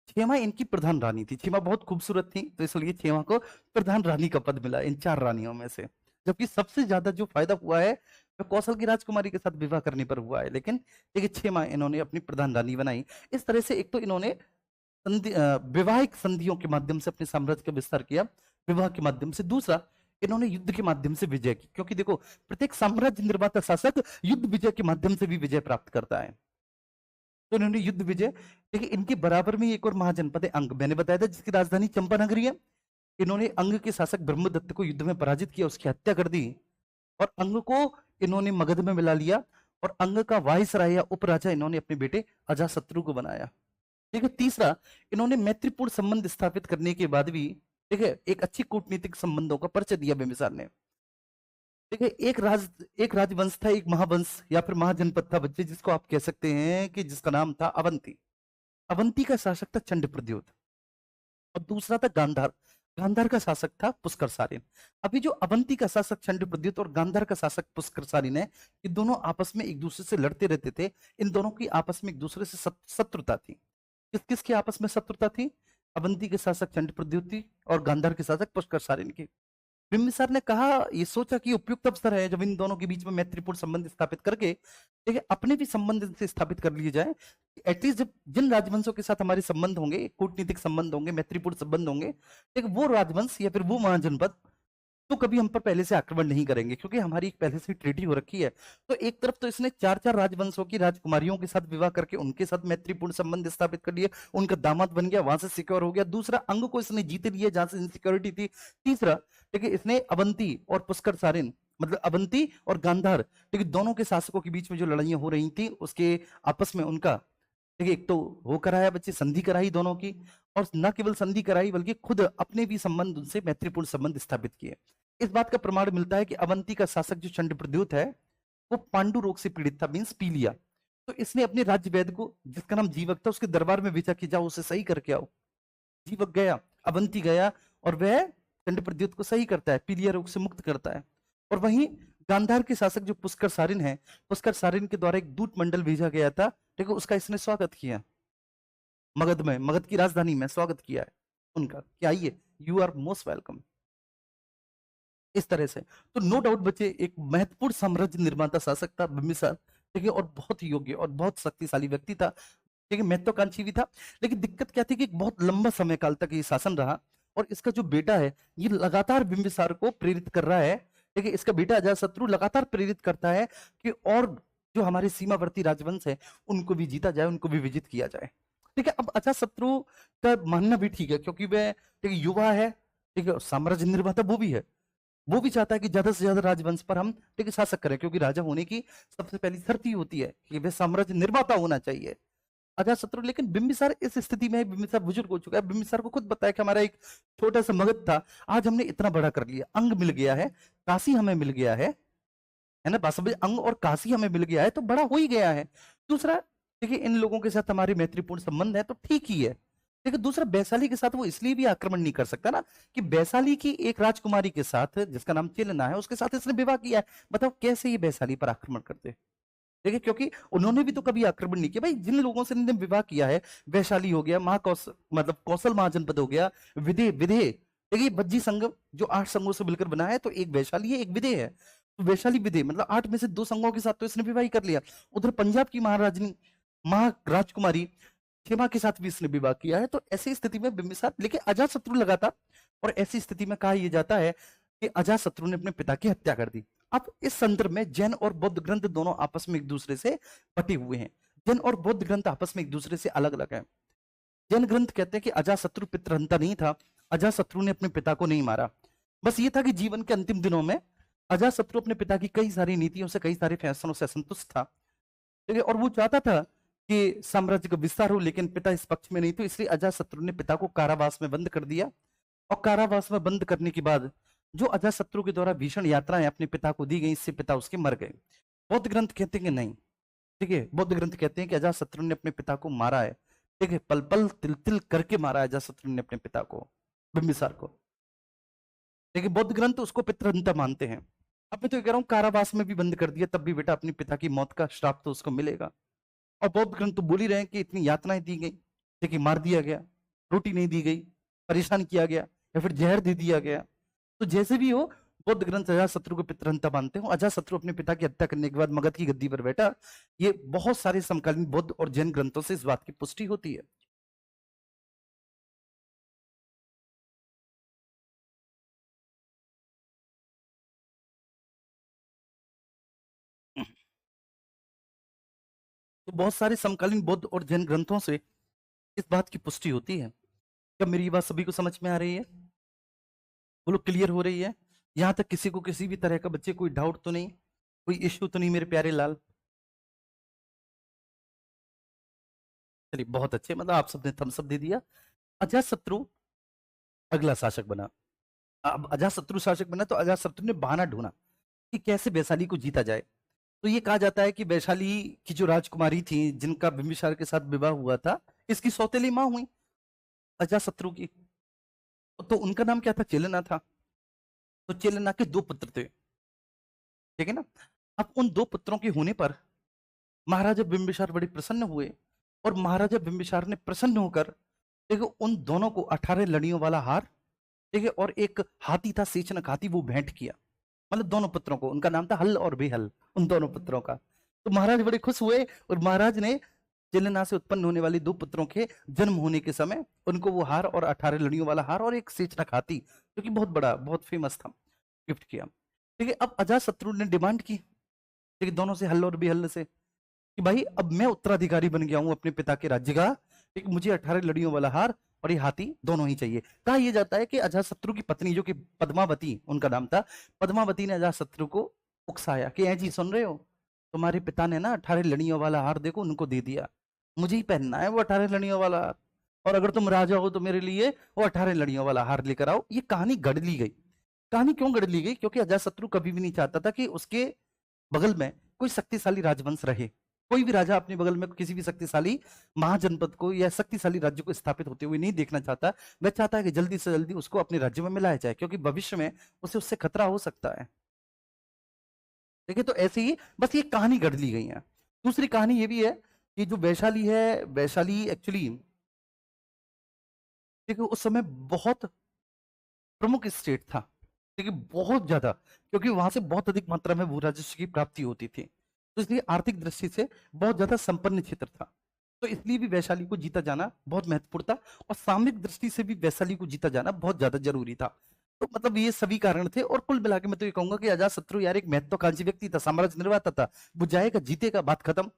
छेमा इनकी प्रधान रानी थी। छेमा बहुत खूबसूरत थी, तो इसलिए छेमा को प्रधान रानी का पद मिला इन 4 रानियों में से। जबकि सबसे ज्यादा जो फायदा हुआ है वो कौशल की राजकुमारी के साथ विवाह करने पर हुआ है, लेकिन देखिए छेमा इन्होंने अपनी प्रधान रानी बनाई। इस तरह से एक तो इन्होंने वैवाहिक संधियों के माध्यम से अपने साम्राज्य का विस्तार किया, विवाह के माध्यम से। दूसरा, इन्होंने युद्ध के माध्यम से विजय की, क्योंकि देखो प्रत्येक साम्राज्य निर्माता शासक युद्ध विजय के माध्यम से भी विजय प्राप्त करता है। तो इन्होंने युद्ध विजय, देखिए इनके बराबर में एक और महाजनपद है अंग, मैंने बताया था, जिसकी राजधानी चंपानगरी है। इन्होंने अंग के शासक ब्रह्मदत्त को युद्ध में पराजित किया, उसकी हत्या कर दी, और अंग को इन्होंने मगध में मिला लिया, और अंग का वायसराय या उपराजा इन्होंने अपने बेटे अजाशत्रु को बनाया। ठीक है, तीसरा, इन्होंने मैत्रीपूर्ण संबंध स्थापित करने के बाद भी, ठीक है, एक अच्छी कूटनीतिक संबंधों का परिचय दिया बिंबिसार ने। ठीक है, एक राजवंश था, एक महावंश या फिर महाजनपद था बच्चे, जिसको आप कह सकते हैं कि जिसका नाम था अवंती। अवंती का शासक था चंड प्रद्योत, और दूसरा था गांधार। गांधार का शासक था पुष्कर सारिन। अभी जो अवंती का शासक चंड प्रद्योत और गांधार का शासक पुष्कर सारिन है, ये दोनों आपस में एक दूसरे से लड़ते रहते थे। इन दोनों की आपस में एक दूसरे से शत्रुता थी। किस किस की आपस में शत्रुता थी? अवंती के शासक चंड प्रद्योत और गांधार के शासक पुष्कर सारिन की। बिंबिसार ने कहा, ये सोचा कि उपयुक्त अवसर है जब इन दोनों के बीच में मैत्रीपूर्ण संबंध स्थापित करके, ठीक है, अपने भी संबंध से स्थापित कर लिए जाए। एटलीस्ट जब जिन राजवंशों के साथ हमारे संबंध होंगे, कूटनीतिक संबंध होंगे, मैत्रीपूर्ण संबंध होंगे, ठीक है, वो राजवंश या फिर वो महाजनपद तो कभी हम पर पहले से आक्रमण नहीं करेंगे, क्योंकि हमारी एक पहले से ट्रीटी हो रखी है। तो एक तरफ तो इसने 4-4 राजवंशों की राजकुमारियों के साथ विवाह करके उनके साथ मैत्रीपूर्ण संबंध स्थापित कर लिए, उनका दामाद बन गया, वहां से सिक्योर हो गया। दूसरा, अंग को इसने जीते लिया जहां से इनसिक्योरिटी थी। तीसरा, ठीक है, इसने अवंती और पुष्कर सारिन, मतलब अवंती और गांधार, ठीक है, दोनों के शासकों के बीच में जो लड़ाइयां हो रही थी, उसके आपस में उनका, ठीक है, एक तो वो कराया बच्चे, संधि कराई दोनों की, और न केवल संधि कराई बल्कि खुद अपने भी संबंध उनसे मैत्रीपूर्ण संबंध स्थापित किए। इस बात का प्रमाण मिलता है कि अवंती का शासक जो चंड प्रद्योत है, वो पांडु रोग से पीड़ित था, मींस पीलिया। तो इसने अपने राज्य वैद्य को, जिसका नाम जीवक था, उसके दरबार में भेजा कि जाओ उसे सही करके आओ। जीवक गया, अवंती गया, और वह चंड प्रद्योत को सही करता है, पीलिया रोग से मुक्त करता है। और वहीं गांधार के शासक जो पुष्कर सारिन है, पुष्कर सारिन के द्वारा एक दूत मंडल भेजा गया था, ठीक है, उसका इसने स्वागत किया। मगध में, मगध की राजधानी में स्वागत किया है उनका कि आइए, यू आर मोस्ट वेलकम। इस तरह से तो नो डाउट बच्चे, एक महत्वपूर्ण साम्राज्य निर्माता शासक था बिंबिसार, ठीक है, और बहुत योग्य और बहुत शक्तिशाली व्यक्ति था, ठीक है, महत्वाकांक्षी भी था। लेकिन दिक्कत क्या थी कि बहुत लंबा समय काल तक ये शासन रहा, और इसका जो बेटा है ये लगातार बिंबिसार को प्रेरित कर रहा है, ठीक है, इसका बेटा अजातशत्रु लगातार प्रेरित करता है कि और जो हमारे सीमावर्ती राजवंश है उनको भी जीता जाए, उनको भी विजित किया जाए। ठीक है, अब अजातशत्रु का मानना भी ठीक है, क्योंकि वह, ठीक है, युवा है, ठीक है, साम्राज्य निर्माता वो भी है। वो भी चाहता है कि ज्यादा से ज्यादा राजवंश पर हम, ठीक है, शासक करें, क्योंकि राजा होने की सबसे पहली शर्त ही होती है कि वह साम्राज्य निर्माता होना चाहिए। अजातशत्रु, लेकिन बिंबिसार इस स्थिति में है, बिंबिसार बुजुर्ग हो चुका है, बिंबिसार को खुद पता है कि हमारा एक छोटा सा मगध था, आज हमने इतना बड़ा कर लिया, अंग मिल गया है, काशी हमें मिल गया है ना, बासुबी अंग और काशी हमें मिल गया है, तो बड़ा हो ही गया है। दूसरा, देखिए इन लोगों के साथ हमारे मैत्रीपूर्ण संबंध है तो ठीक ही है। लेकिन दूसरा, वैशाली के साथ वो इसलिए भी आक्रमण नहीं कर सकता ना कि वैशाली की एक राजकुमारी के साथ, जिसका नाम चेलना है, उसके साथ इसने विवाह किया है। बताओ कैसे ये वैशाली पर आक्रमण करते? देखिए, क्योंकि उन्होंने भी तो कभी आक्रमण नहीं किया भाई। जिन लोगों से इन्होंने विवाह किया है, वैशाली हो गया, महाकौशल, मतलब कौशल महाजनपद हो गया, विदेह विदेह देखिए बज्जी संगम जो 8 संघों से मिलकर बना है, तो एक वैशाली है, एक विदेह है। तो वैशाली विदेह मतलब 8 में से 2 संघों के साथ तो इसने विवाह ही कर लिया। उधर पंजाब की महाराजनी महाराजकुमारी खेमा के साथ भी इसने विवाह किया है। तो ऐसी स्थिति में बिंबिसार, लेकिन अजातशत्रु लगा था, और ऐसी स्थिति में कहा यह जाता है कि अजातशत्रु ने अपने पिता की हत्या कर दी। अब इस संदर्भ में जैन और बौद्ध ग्रंथ दोनों आपस में एक दूसरे से बटे हुए हैं। जैन और बौद्ध ग्रंथ आपस में एक दूसरे से अलग अलग है। जैन ग्रंथ कहते हैं कि अजातशत्रु पितृहंता नहीं था, अजातशत्रु ने अपने पिता को नहीं मारा। बस ये था कि जीवन के अंतिम दिनों में अजातशत्रु अपने पिता की कई सारी नीतियों से, कई सारे फैसलों से असंतुष्ट था, ठीक है, और वो चाहता था कि साम्राज्य का विस्तार हो, लेकिन पिता इस पक्ष में नहीं, तो इसलिए अजातशत्रु ने पिता को कारावास में बंद कर दिया। और कारावास में बंद करने के बाद जो अजातशत्रु के द्वारा भीषण यात्राएं अपने पिता को दी गई, इससे पिता उसके मर गए। बौद्ध ग्रंथ कहते हैं कि नहीं, ठीक है, बौद्ध ग्रंथ कहते हैं कि अजातशत्रु ने अपने पिता को मारा है, ठीक है, पल पल तिल तिल करके मारा है अजातशत्रु ने अपने पिता को, बिंबिसार को। देखिए बौद्ध ग्रंथ उसको पितृहंता मानते हैं। अब मैं तो ये कह रहा हूं कारावास में भी बंद कर दिया, तब भी बेटा अपने पिता की मौत का श्राप तो उसको मिलेगा। और बौद्ध ग्रंथ तो बोल ही रहे हैं कि इतनी यातनाएं दी गई, देखिए मार दिया गया, रोटी नहीं दी गई, परेशान किया गया, या फिर जहर दे दिया गया। तो जैसे भी हो, बौद्ध ग्रंथ अजातशत्रु को पितृहंता मानते हो। अजातशत्रु अपने पिता की हत्या करने के बाद मगध की गद्दी पर बैठा। ये बहुत सारे समकालीन बौद्ध और जैन ग्रंथों से इस बात की पुष्टि होती है। तो बहुत सारे समकालीन बौद्ध और जैन ग्रंथों से इस बात की पुष्टि होती है। क्या मेरी ये बात सभी को समझ में आ रही है? बोलो, क्लियर हो रही है? यहां तक किसी को किसी भी तरह का बच्चे कोई डाउट तो नहीं, कोई इश्यू तो नहीं मेरे प्यारे लाल? चलिए बहुत अच्छे, मतलब आप सबने थम्स अप दे दिया। अजातशत्रु अगला शासक बना। अब अजातशत्रु शासक बना तो अजातशत्रु ने बहाना ढूंढा कि कैसे वैशाली को जीता जाए। तो ये कहा जाता है कि वैशाली की जो राजकुमारी थी, जिनका बिंबिसार के साथ विवाह हुआ था, इसकी सौतेली मां हुई अजातशत्रु की। तो उनका नाम क्या था? चेलेना था। तो चेलेना के 2 पुत्र थे, ठीक है ना। अब उन 2 पुत्रों के होने पर महाराजा बिंबिसार बड़े प्रसन्न हुए, और महाराजा बिंबिसार ने प्रसन्न होकर, देखो, उन दोनों को 18 लड़ियों वाला हार, ठीक है, और एक हाथी था शेषनाग हाथी, वो भेंट किया। मतलब दोनों पुत्रों को, उनका नाम था हल और बेहल, उन दोनों पुत्रों का। तो महाराज बड़े खुश हुए, और महाराज ने चिलना से उत्पन्न होने वाली 2 पुत्रों के जन्म होने के समय उनको वो हार, और 18 लड़ियों वाला हार, और एक शेषनाग हाथी जो कि बहुत बड़ा, बहुत फेमस था, गिफ्ट किया। ठीक है, अब अजातशत्रु ने डिमांड की, ठीक है, दोनों से, हल और बेहल से, कि भाई अब मैं उत्तराधिकारी बन गया हूं अपने पिता के राज्य का, ठीक, मुझे 18 लड़ियों वाला हार और ये हाथी दोनों ही चाहिए। कहा यह जाता है कि अजातशत्रु की पत्नी, जो कि पद्मावती उनका नाम था, पद्मावती ने अजातशत्रु को उकसाया कि ऐ जी सुन रहे हो, तुम्हारे पिता ने ना 18 लड़ियों वाला हार, देखो, उनको दे दिया, मुझे ही पहनना है वो 18 लड़ियों वाला हार, और अगर तुम राजा हो तो मेरे लिए वो 18 लड़ियों वाला हार लेकर आओ। ये कहानी गढ़ ली गई। कहानी क्यों गढ़ ली गई? क्योंकि अजातशत्रु कभी भी नहीं चाहता था कि उसके बगल में कोई शक्तिशाली राजवंश रहे। कोई भी राजा अपने बगल में किसी भी शक्तिशाली महाजनपद को या शक्तिशाली राज्य को स्थापित होते हुए नहीं देखना चाहता। वह चाहता है कि जल्दी से जल्दी उसको अपने राज्य में मिलाया जाए, क्योंकि भविष्य में उसे उससे खतरा हो सकता है। देखिए, तो ऐसे ही बस ये कहानी गढ़ ली गई है। दूसरी कहानी ये भी है कि जो वैशाली है, वैशाली एक्चुअली, देखिए, उस समय बहुत प्रमुख स्टेट था, देखिए, बहुत ज्यादा, क्योंकि वहां से बहुत अधिक मात्रा में भू राजस्व की प्राप्ति होती थी। तो इसलिए आर्थिक दृष्टि से बहुत ज्यादा संपन्न क्षेत्र था। तो इसलिए भी वैशाली को जीता जाना बहुत महत्वपूर्ण था, और सामरिक दृष्टि से भी वैशाली को जीता जाना बहुत ज्यादा जरूरी था। तो मतलब ये सभी कारण थे, और कुल मिला के मैं तो ये कहूंगा कि अजातशत्रु यार एक महत्वाकांक्षी व्यक्ति था, साम्राज्य निर्माता था, वो जाएगा जीतेगा, बात खत्म।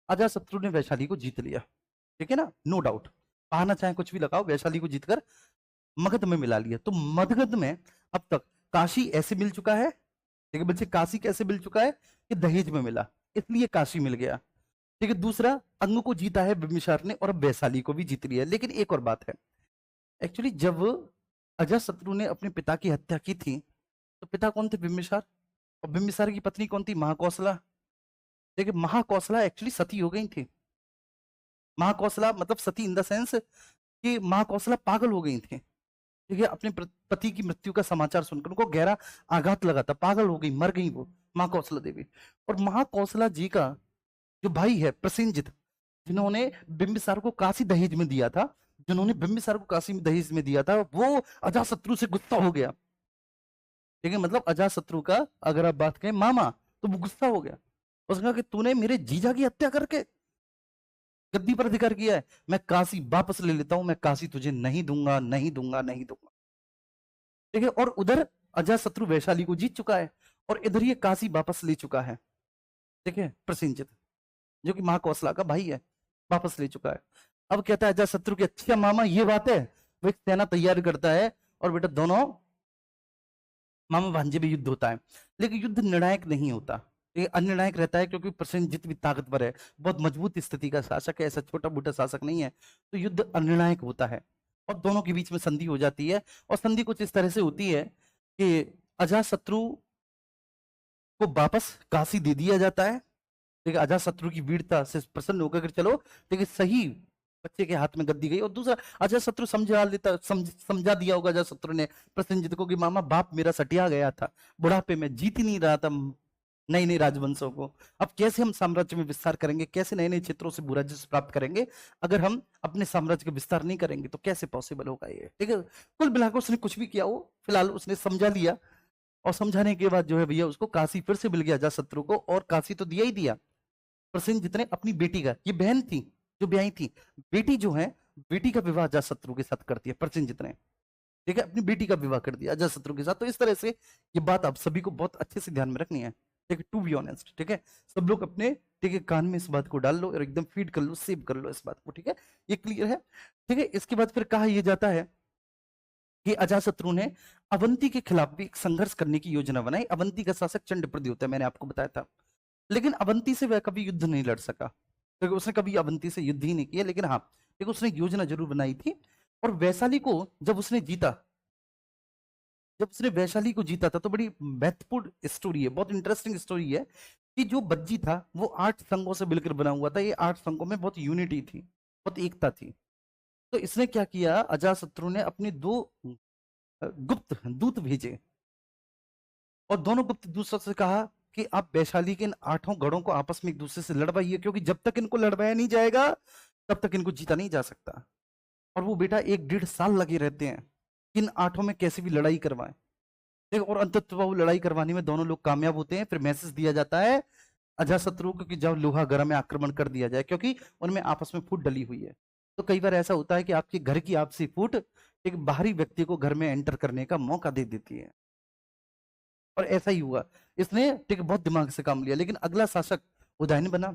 अजातशत्रु ने वैशाली को जीत लिया, ठीक है ना, नो डाउट। बहाना चाहे कुछ भी लगाओ, वैशाली को जीतकर मगध में मिला लिया। तो मगध में अब तक काशी ऐसे मिल चुका है, ठीक है बच्चे, काशी कैसे मिल चुका है कि दहेज में मिला, इसलिए काशी मिल गया। ठीक है, दूसरा, अंग को जीता है बिंबिसार ने, और अब वैशाली को भी जीत लिया। लेकिन एक और बात है, एक्चुअली जब अजातशत्रु ने अपने पिता की हत्या की थी, तो पिता कौन थे? बिंबिसार। और बिंबिसार की पत्नी कौन थी? महाकौशला। देखिए, महाकौशला एक्चुअली सती हो गई थी। महाकौशला मतलब सती इन द सेंस कि महाकौशला पागल हो गई थी, ठीक है, अपने पति की मृत्यु का समाचार सुनकर उनको गहरा आघात लगा था, पागल हो गई, मर गई वो महाकौशला देवी। और महाकौशला जी का जो भाई है प्रसेनजित, जिन्होंने बिंबिसार को काशी दहेज में दिया था, जिन्होंने बिंबिसार को काशी में दहेज में दिया था, वो अजातशत्रु से गुस्सा हो गया। ठीक है, मतलब अजातशत्रु का अगर आप बात करें मामा, तो वो गुस्सा हो गया। उसने कहा कि तूने मेरे जीजा की हत्या करके गद्दी पर अधिकार किया है, मैं काशी वापस ले लेता हूं, मैं काशी तुझे नहीं दूंगा, नहीं दूंगा, नहीं दूंगा। ठीक है, और उधर अजातशत्रु वैशाली को जीत चुका है, और इधर ये काशी वापस ले चुका है। ठीक है, प्रसेनजित जो कि महाकौशला का भाई है, वापस ले चुका है। अब कहता है अजातशत्रु की, अच्छा मामा ये बात है। वो एक सेना तैयार करता है, और बेटा दोनों मामा भांजे में युद्ध होता है, लेकिन युद्ध निर्णायक नहीं होता, ये अनिर्णायक रहता है, क्योंकि प्रसेनजीत भी ताकतवर है, बहुत मजबूत स्थिति का शासक है, ऐसा छोटा मोटा शासक नहीं है, तो युद्ध अनिर्णायक होता है, और दोनों के बीच में संधि हो जाती है। और संधि कुछ इस तरह से होती है कि अजातशत्रु को वापस काशी दे दिया जाता है। ठीक है, अजातशत्रु की वीरता से प्रसन्न होकर के चलो, ठीक है, सही बच्चे के हाथ में गद्दी गई। और दूसरा, अजातशत्रु समझा दिया होगा अजातशत्रु ने प्रसेनजित को कि मामा बाप मेरा सटिया गया था, बुढ़ापे में जीत ही नहीं रहा था नई नई राजवंशों को, अब कैसे हम साम्राज्य में विस्तार करेंगे, कैसे नए नए क्षेत्रों से भूराजस्व प्राप्त करेंगे, अगर हम अपने साम्राज्य का विस्तार नहीं करेंगे तो कैसे पॉसिबल होगा ये। ठीक है, कुल मिलाकर उसने कुछ भी किया हो, फिलहाल उसने समझा लिया, और समझाने के बाद जो है भैया उसको काशी फिर से मिल गया अजातशत्रु को, और काशी तो दिया ही दिया। प्रसेनजित ने अपनी बेटी का, ये बहन थी जो ब्याही थी, बेटी जो है, बेटी का विवाह अजातशत्रु के साथ कर दिया प्रसेनजित ने। ठीक है, अपनी बेटी का विवाह कर दिया अजातशत्रु के साथ। तो इस तरह से ये बात आप सभी को बहुत अच्छे से ध्यान में रखनी है। ठीक है, टू बी ऑनेस्ट, ठीक है, सब लोग अपने, ठीक है, कान में इस बात को डाल लो और एकदम फीड कर लो, सेव कर लो इस बात को। ठीक है, ये क्लियर है। ठीक है, इसके बाद फिर कहा यह जाता है कि अजातशत्रु ने अवंती के खिलाफ भी एक संघर्ष करने की योजना बनाई। अवंती का शासक चंडप्रद्युम्न होता है, मैंने आपको बताया था, लेकिन अवंती से वह कभी युद्ध नहीं लड़ सका, क्योंकि उसने कभी अवंती से युद्ध ही नहीं किया। लेकिन हाँ, एक उसने योजना जरूर बनाई थी, और वैशाली को जब उसने जीता, जब उसने वैशाली को जीता था, तो बड़ी महत्वपूर्ण स्टोरी है, बहुत इंटरेस्टिंग स्टोरी है, कि जो बज्जी था वो 8 संघों से मिलकर बना हुआ था। ये 8 संघों में बहुत यूनिटी थी, बहुत एकता थी। तो इसने क्या किया, अजातशत्रु ने अपने 2 गुप्त दूत भेजे, और दोनों गुप्त दूतों से कहा कि आप वैशाली के इन 8 गढ़ों को आपस में एक दूसरे से लड़वाइए, क्योंकि जब तक इनको लड़वाया नहीं जाएगा तब तक इनको जीता नहीं जा सकता। और वो बेटा 1-1.5 साल लगे रहते हैं इन 8 में कैसे भी लड़ाई करवाएं। ठीक, और अंततः वो लड़ाई करवाने में दोनों लोग कामयाब होते हैं। फिर मैसेज दिया जाता है अजातशत्रु को कि जब लोहागढ़ में आक्रमण कर दिया जाए, क्योंकि उनमें आपस में फूट डली हुई है। तो कई बार ऐसा होता है कि आपके घर की आपसी फूट एक बाहरी व्यक्ति को घर में एंटर करने का मौका दे देती है, और ऐसा ही हुआ। इसने, ठीक, बहुत दिमाग से काम लिया। लेकिन अगला शासक उदयन बना,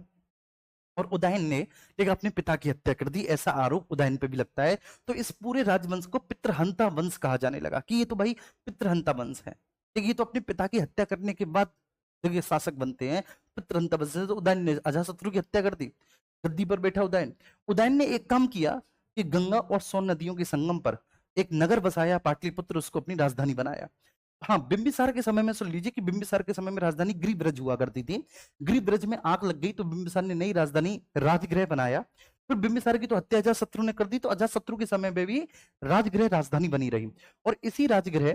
और उदयन ने, ठीक, अपने पिता की हत्या कर दी, ऐसा आरोप उदयन पे भी लगता है। तो इस पूरे राजवंश को पितृहंता वंश कहा जाने लगा, कि ये तो भाई पितृहंता वंश है। ठीक, ये तो अपने पिता की हत्या करने के बाद देखिए शासक बनते हैं, पितृहंता वंश से। तो उदयन ने अजातशत्रु की हत्या कर दी, गद्दी पर बैठा उदयन। उदयन ने एक काम किया कि गंगा और सोन नदियों के संगम पर एक नगर बसाया, पाटलिपुत्र, उसको अपनी राजधानी बनाया। हाँ, बिंबिसार के समय में सुन लीजिए कि बिंबिसार के समय में राजधानी गिरिब्रज हुआ करती थी। गिरिब्रज में आग लग गई, तो बिंबिसार ने नई राजधानी राजगृह बनाया। फिर बिंबिसार की तो हत्या अजातशत्रु ने कर दी, तो अजातशत्रु के समय में भी राजगृह राजधानी बनी रही। और इसी राजगृह,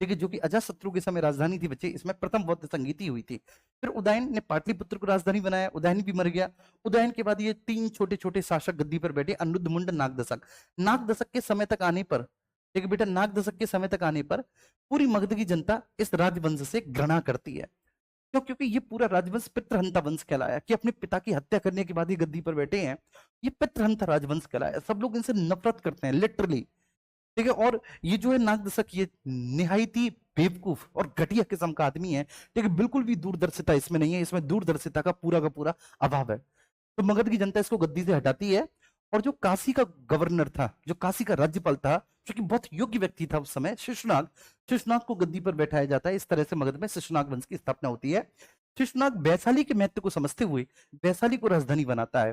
ठीक है, जो कि अजातशत्रु के समय राजधानी थी बच्चे, इसमें प्रथम बौद्ध संगीति हुई थी। फिर उदयन ने पाटलिपुत्र को राजधानी बनाया, उदयन भी मर गया। उदयन के बाद ये 3 छोटे छोटे शासक गद्दी पर बैठे, अनुद्रमुंड, नागदशक। नागदशक के समय तक आने पर, ठीक है बेटा, नागदशक के समय तक आने पर पूरी मगध की जनता इस राजवंश से घृणा करती है। क्यों? क्योंकि ये पूरा राजवंश पितृहंता वंश कहलाया, कि अपने पिता की हत्या करने के बाद ही गद्दी पर बैठे हैं, ये पितृहंता राजवंश कहलाया। सब लोग इनसे नफरत करते हैं लिटरली। ठीक है, और ये जो है नागदशक, ये निहायती बेवकूफ और घटिया किस्म का आदमी है। ठीक है, बिल्कुल भी दूरदर्शिता इसमें नहीं है, इसमें दूरदर्शिता का पूरा अभाव है। तो मगध की जनता इसको गद्दी से हटाती है। और जो काशी का गवर्नर था, जो काशी का राज्यपाल था, जो कि बहुत योग्य व्यक्ति था उस समय, शिशुनाग, शिशुनाग को गद्दी पर बैठाया जाता है। इस तरह से मगध में शिशुनाग वंश की स्थापना होती है। शिशुनाग वैशाली के महत्व को समझते हुए वैशाली को राजधानी बनाता है।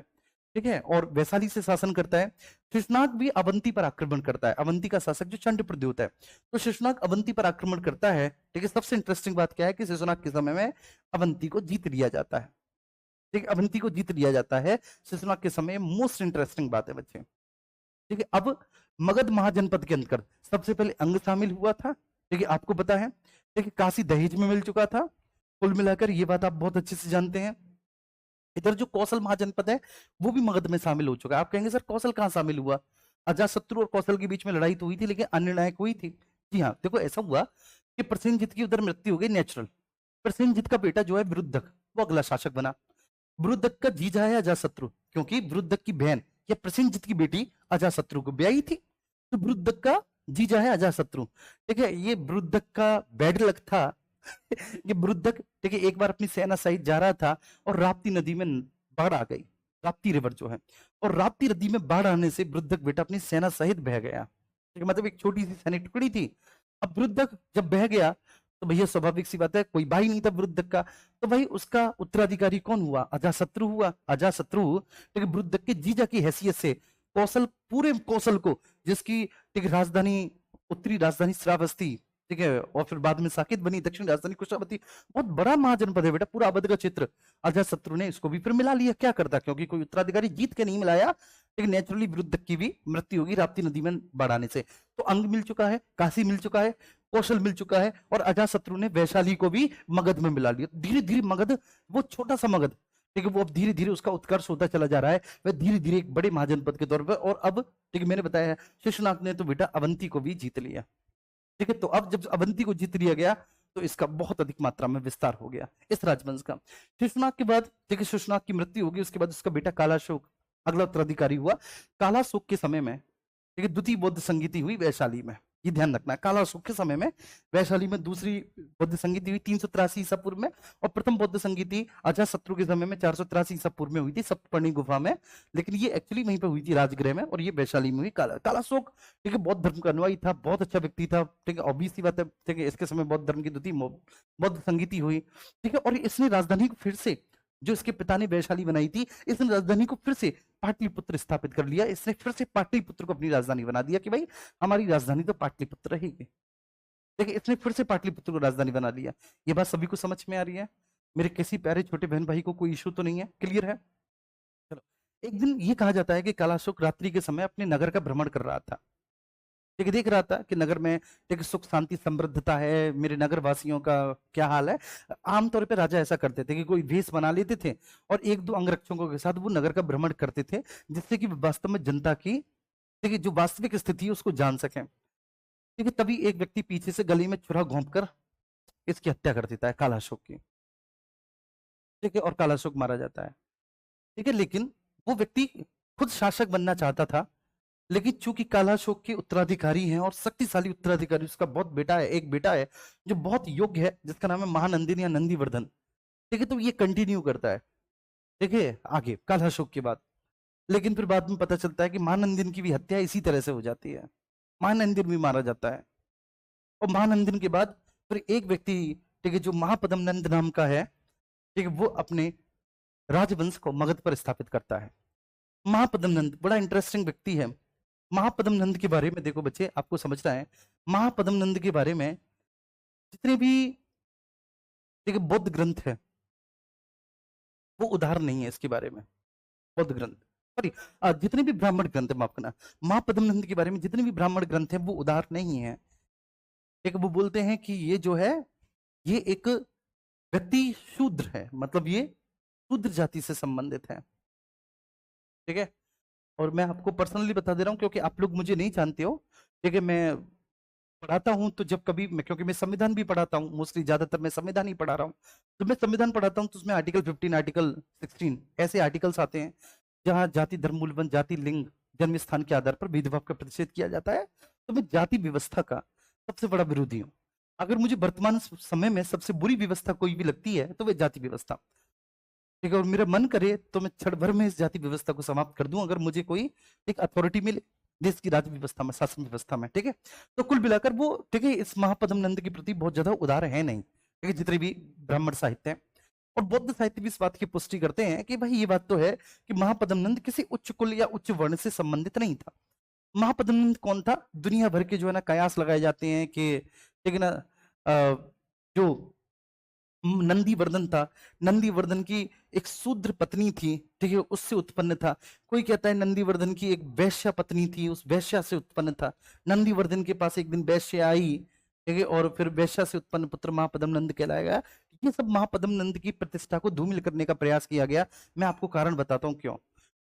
ठीक है, और वैशाली से शासन करता है। शिशुनाग भी अवंती पर आक्रमण करता है। अवंती का शासक जो चंडप्रद्युम्न है, तो शिशुनाग अवंती पर आक्रमण करता है। ठीक है, सबसे इंटरेस्टिंग बात क्या है कि शिशुनाग के समय में अवंती को जीत लिया जाता है। ठीक है, अवंती को जीत लिया जाता है शिशुनाग के समय। मोस्ट इंटरेस्टिंग बात है बच्चे। ठीक है, अब मगध महाजनपद के अंदर सबसे पहले अंग शामिल हुआ था। ठीक है, आपको पता है। ठीक है, काशी दहेज में मिल चुका था। कुल मिलाकर ये बात आप बहुत अच्छे से जानते हैं। इधर जो कौशल महाजनपद है वो भी मगध में शामिल हो चुका है। आप कहेंगे सर कौशल कहाँ शामिल हुआ? अजातशत्रु और कौशल के बीच में लड़ाई तो हुई थी, लेकिन अनिर्णायक हुई थी। जी हाँ, देखो ऐसा हुआ कि प्रसेनजित की उधर मृत्यु हो गई नेचुरल। प्रसेनजित का बेटा जो है विरुद्धक, वो अगला शासक बना। विरुद्धक का जीजा है अजातशत्रु, क्योंकि विरुद्धक की बहन या प्रसेनजित की बेटी अजातशत्रु को ब्याही थी, तो विरुद्धक का जीजा है अजातशत्रु। ठीक है, ये विरुद्धक का बैड लक था। ये विरुद्धक, ठीक है, एक बार अपनी सेना सहित जा रहा था और राप्ती नदी में बाढ़ आ गई, राप्ती रिवर जो है, और राप्ती नदी में बाढ़ आने से विरुद्धक बेटा अपनी सेना सहित बह गया। ठीक है, मतलब एक छोटी सी सैनिक टुकड़ी थी। अब विरुद्धक जब बह गया तो भैया स्वाभाविक सी बात है, कोई भाई नहीं था विरुद्धक का, तो भाई उसका उत्तराधिकारी कौन हुआ? अजातशत्रु हुआ। अजातशत्रु, ठीक है, विरुद्धक के जीजा की हैसियत से कौशल, पूरे कौशल को, जिसकी, ठीक है, राजधानी, उत्तरी राजधानी श्रावस्ती, ठीक है, और फिर बाद में साकेत बनी, दक्षिण राजधानी कुशावती, बहुत बड़ा महाजनपद है बेटा पूरा अवध का क्षेत्र। अजातशत्रु ने इसको भी फिर मिला लिया। क्या करता, क्योंकि कोई उत्तराधिकारी जीत के नहीं मिलाया, लेकिन नेचुरली विरुद्धक की भी मृत्यु होगी राप्ती नदी में बाढ़ आने से। तो अंग मिल चुका है, काशी मिल चुका है, कौशल मिल चुका है, और अजातशत्रु ने वैशाली को भी मगध में मिला लिया। धीरे धीरे मगध, वो छोटा सा मगध, ठीक है, वो अब धीरे धीरे उसका उत्कर्ष होता चला जा रहा है, वह धीरे धीरे एक बड़े महाजनपद के तौर पर। और अब, ठीक है, मैंने बताया है शेषनाग ने तो बेटा अवंती को भी जीत लिया। ठीक है, तो अब जब अवंती को जीत लिया गया तो इसका बहुत अधिक मात्रा में विस्तार हो गया इस राजवंश का। शेषनाग के बाद, ठीक है, शेषनाग की मृत्यु होगी, उसके बाद उसका बेटा कालाशोक अगला उत्तराधिकारी हुआ। कालाशोक के समय में, ठीक है, द्वितीय बौद्ध संगीति हुई वैशाली में। ये ध्यान रखना है, कालाशोक के समय में वैशाली में दूसरी बौद्ध संगीति हुई 383 ईसा पूर्व में, और प्रथम बौद्ध संगीति अजातशत्रु के समय में 483 ईसा पूर्व में हुई थी सप्तपर्णी गुफा में, लेकिन ये एक्चुअली वहीं पे हुई थी राजगृह में, और ये वैशाली में हुई। कालाशोक, ठीक है, बौद्ध धर्म का अनुयायी था, बहुत अच्छा व्यक्ति था। ठीक है, ऑब्वियस सी बात है, ठीक है, इसके समय बौद्ध धर्म की द्वितीय बौद्ध संगीति हुई। ठीक है, और इसने राजधानी को फिर से, जो इसके पिता ने वैशाली बनाई थी, इसने राजधानी को फिर से पाटलिपुत्र स्थापित कर लिया। इसने फिर से पाटलिपुत्र को अपनी राजधानी बना दिया कि भाई हमारी राजधानी तो पाटलिपुत्र रहेगी। देखिए, इसने फिर से पाटलिपुत्र को राजधानी बना लिया। ये बात सभी को समझ में आ रही है? मेरे किसी प्यारे छोटे बहन भाई को कोई इशू तो नहीं है? क्लियर है? चलो, एक दिन ये कहा जाता है कि कालाशोक रात्रि के समय अपने नगर का भ्रमण कर रहा था। ठीक है, देख रहा था कि नगर में, ठीक, सुख शांति समृद्धता है, मेरे नगर वासियों का क्या हाल है। आमतौर पे राजा ऐसा करते थे कि कोई भेष बना लेते थे और एक दो अंगरक्षकों के साथ वो नगर का भ्रमण करते थे, जिससे कि वास्तव में जनता की, ठीक है, जो वास्तविक स्थिति है उसको जान सकें। ठीक है, तभी एक व्यक्ति पीछे से गली में छुरा घोंप कर इसकी हत्या कर देता है, कालाशोक की। ठीक है, और कालाशोक मारा जाता है। ठीक है, लेकिन वो व्यक्ति खुद शासक बनना चाहता था, लेकिन चूंकि कालाशोक के उत्तराधिकारी हैं और शक्तिशाली उत्तराधिकारी, उसका बहुत बेटा है, एक बेटा है जो बहुत योग्य है, जिसका नाम है महानंदिन या नंदीवर्धन। ठीक है, तो ये कंटिन्यू करता है, ठीक है, आगे कालाशोक के बाद। लेकिन फिर बाद में पता चलता है कि महानंदिन की भी हत्या इसी तरह से हो जाती है, महानंदिन भी मारा जाता है। और महानंदिन के बाद फिर एक व्यक्ति, ठीक है, जो महापद्म नंद नाम का है, ठीक है, वो अपने राजवंश को मगध पर स्थापित करता है। महापद्म नंद बड़ा इंटरेस्टिंग व्यक्ति है। महापद्म नंद के बारे में देखो बच्चे, आपको समझना है, महापद्म नंद के बारे में जितने भी, ठीक है, बौद्ध ग्रंथ है वो उदाहरण नहीं है इसके बारे में। बौद्ध ग्रंथ, सॉरी, जितने भी ब्राह्मण ग्रंथ है, माफ करना, महापद्म नंद के बारे में जितने भी ब्राह्मण ग्रंथ है वो उदाहरण नहीं है। एक वो बोलते हैं कि ये जो है, ये एक व्यक्ति शूद्र है, मतलब ये शूद्र जाति से संबंधित है। ठीक है, और मैं आपको पर्सनली बता दे रहा हूं, क्योंकि आप लोग मुझे नहीं जानते हो। ठीक है, मैं पढ़ाता हूं तो जब कभी मैं, क्योंकि मैं संविधान भी पढ़ाता हूं, मोस्टली ज्यादातर मैं संविधान ही पढ़ा रहा हूं, तो मैं संविधान पढ़ाता हूं तो उसमें आर्टिकल 15, आर्टिकल 16 ऐसे आर्टिकल्स आते हैं जहां जाति, धर्म, मूलवन, जाति, लिंग, जन्म स्थान के आधार पर भेदभाव का प्रतिषेध किया जाता है। तो मैं जाति व्यवस्था का सबसे बड़ा विरोधी हूँ। अगर मुझे वर्तमान समय में सबसे बुरी व्यवस्था कोई भी लगती है तो वह जाति व्यवस्था। ठीक है, और मेरा मन करे तो मैं क्षण भर में इस जाति व्यवस्था को समाप्त कर दूं, अगर मुझे कोई एक अथॉरिटी मिले देश की राज्य व्यवस्था में, शासन व्यवस्था में। ठीक है, तो कुल मिलाकर वो, ठीक है, इस महापद्म नंद के प्रति बहुत ज्यादा उदार है नहीं। ठीक है, जितने भी ब्राह्मण साहित्य हैं और बौद्ध साहित्य भी इस बात की पुष्टि करते हैं कि भाई ये बात तो है कि महापद्म नंद किसी उच्च कुल या उच्च वर्ण से संबंधित नहीं था। महापद्म नंद कौन था? दुनिया भर के जो है ना कयास लगाए जाते हैं कि, ठीक है ना, जो नंदीवर्धन था, नंदीवर्धन की एक शूद्र पत्नी थी, ठीक है, उससे उत्पन्न था। कोई कहता है नंदीवर्धन की एक वैश्या पत्नी थी, उस वैश्या से उत्पन्न था। नंदीवर्धन के पास एक दिन वैश्या आई, ठीक है, और फिर वैश्या से उत्पन्न पुत्र महापद्म नंद कहलाएगा। ये सब महापद्म नंद की प्रतिष्ठा को धूमिल करने का प्रयास किया गया। मैं आपको कारण बताता हूँ क्यों।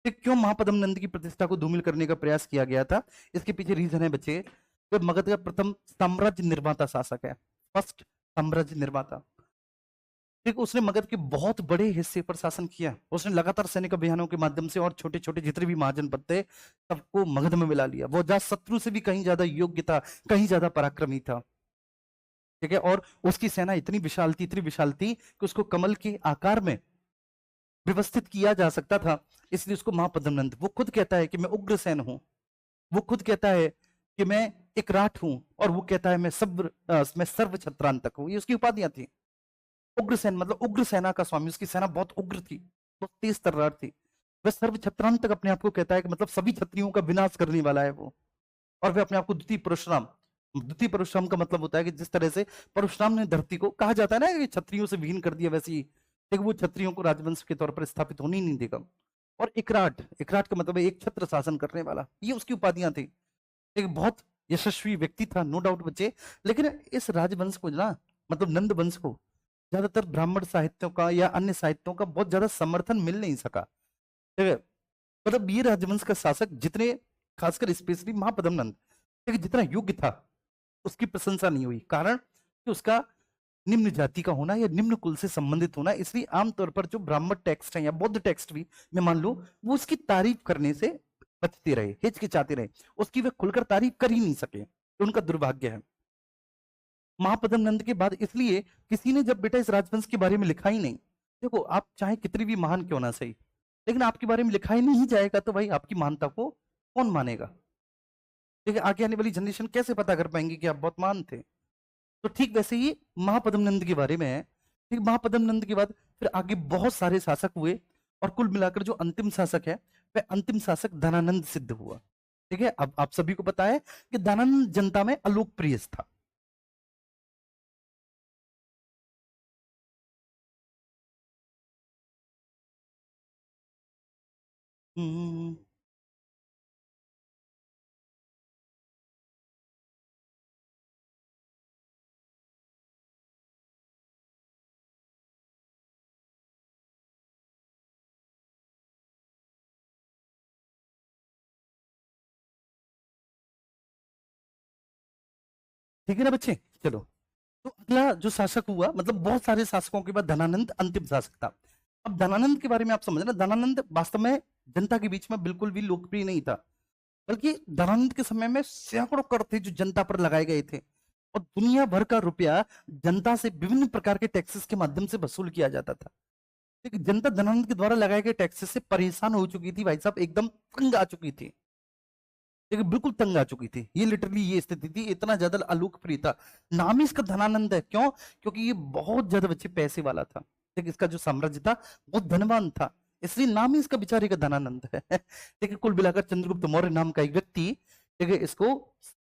कि क्यों महापद्म नंद की प्रतिष्ठा को धूमिल करने का प्रयास किया गया था? इसके पीछे रीजन है बच्चे, कि मगध का प्रथम साम्राज्य निर्माता शासक है, फर्स्ट साम्राज्य निर्माता। ठीक, उसने मगध के बहुत बड़े हिस्से पर शासन किया। उसने लगातार सैनिक अभियानों के माध्यम से और छोटे छोटे जितने भी महाजनपद थे सबको मगध में मिला लिया। वो अजात शत्रु से भी कहीं ज्यादा योग्य था, कहीं ज्यादा पराक्रमी था। ठीक है, और उसकी सेना इतनी विशाल थी, इतनी विशाल थी कि उसको कमल के आकार में व्यवस्थित किया जा सकता था। इसलिए उसको महापद्मनंद, वो खुद कहता है कि मैं उग्रसेन हूं, वो खुद कहता है कि मैं एक राठ हूं, और वो कहता है मैं सर्व छत्रांतक हूं। ये उसकी उपाधियां थी। उग्रसेन मतलब उग्र सेना का स्वामी, उसकी सेना बहुत उग्र थी, बहुत तेज तर्रार थी। वह सर्व छत्रांतक अपने आप को कहता है कि मतलब सभी क्षत्रियों का विनाश करने वाला है वो। और वह अपने आप को द्वितीय परशुराम, द्वितीय परशुराम का मतलब होता है कि जिस तरह से परशुराम ने धरती को, कहा जाता है ना कि क्षत्रियों से विहीन कर दिया, वैसे ही लेकिन वो क्षत्रियों को राजवंश के तौर पर स्थापित होने ही नहीं देगा। और इकराट, इकराट का मतलब है एक छत्र शासन करने वाला, ये उसकी उपाधियां थी। एक बहुत यशस्वी व्यक्ति था, नो डाउट बच्चे। लेकिन इस राजवंश को ना, मतलब नंद वंश को ज्यादातर ब्राह्मण साहित्यों का या अन्य साहित्यों का बहुत ज्यादा समर्थन मिल नहीं सका। ठीक है, मतलब ये राजवंश का शासक जितने, खासकर स्पेशली महापद्म नंद, ठीक है, जितना योग्य था उसकी प्रशंसा नहीं हुई। कारण कि उसका निम्न जाति का होना या निम्न कुल से संबंधित होना। इसलिए आमतौर पर जो ब्राह्मण टेक्स्ट है या बौद्ध टेक्स्ट भी मैं मान लू, वो उसकी तारीफ करने से बचते रहे, हिचकिचाते रहे, उसकी वे खुलकर तारीफ कर ही नहीं सके। तो उनका दुर्भाग्य है। महापद्म नंद के बाद इसलिए किसी ने जब बेटा इस राजवंश के बारे में लिखा ही नहीं। देखो, आप चाहे कितनी भी महान क्यों ना सही, लेकिन आपके बारे में लिखा ही नहीं जाएगा तो भाई आपकी महानता को कौन मानेगा? ठीक है, आगे आने वाली जनरेशन कैसे पता कर पाएंगे कि आप बहुत महान थे? तो ठीक वैसे ही महापद्म नंद के बारे में है। ठीक, महापद्म नंद के बाद फिर आगे बहुत सारे शासक हुए, और कुल मिलाकर जो अंतिम शासक है वह अंतिम शासक धनानंद सिद्ध हुआ। ठीक है, अब आप सभी को पता है कि धनानंद जनता में अलोकप्रिय था। हम्म, ठीक है ना बच्चे? चलो, तो अगला जो शासक हुआ, मतलब बहुत सारे शासकों के बाद धनानंद अंतिम शासक था। अब धनानंद के बारे में आप समझना, धनानंद वास्तव में जनता के बीच में बिल्कुल भी लोकप्रिय नहीं था। बल्कि धनानंद के समय में सैकड़ों कर थे जो जनता पर लगाए गए थे, और दुनिया भर का रुपया जनता से विभिन्न प्रकार के टैक्सेस के माध्यम से वसूल किया जाता था। लेकिन जनता धनानंद के द्वारा लगाए गए टैक्सेस से परेशान हो चुकी थी भाई साहब, एकदम तंग आ चुकी थी। देखिए, बिल्कुल तंग आ चुकी थी। ये लिटरली ये स्थिति थी, इतना ज्यादा अलोकप्रिय था। नाम ही इसका धनानंद है, क्यों? क्योंकि ये बहुत ज्यादा बच्चे पैसे वाला था। देखिए, इसका जो साम्राज्य था बहुत धनवान था, इसलिए नाम ही इसका बेचारे का धनानंद है। देखिए, कुल मिलाकर चंद्रगुप्त मौर्य नाम का एक व्यक्ति, देखिए, इसको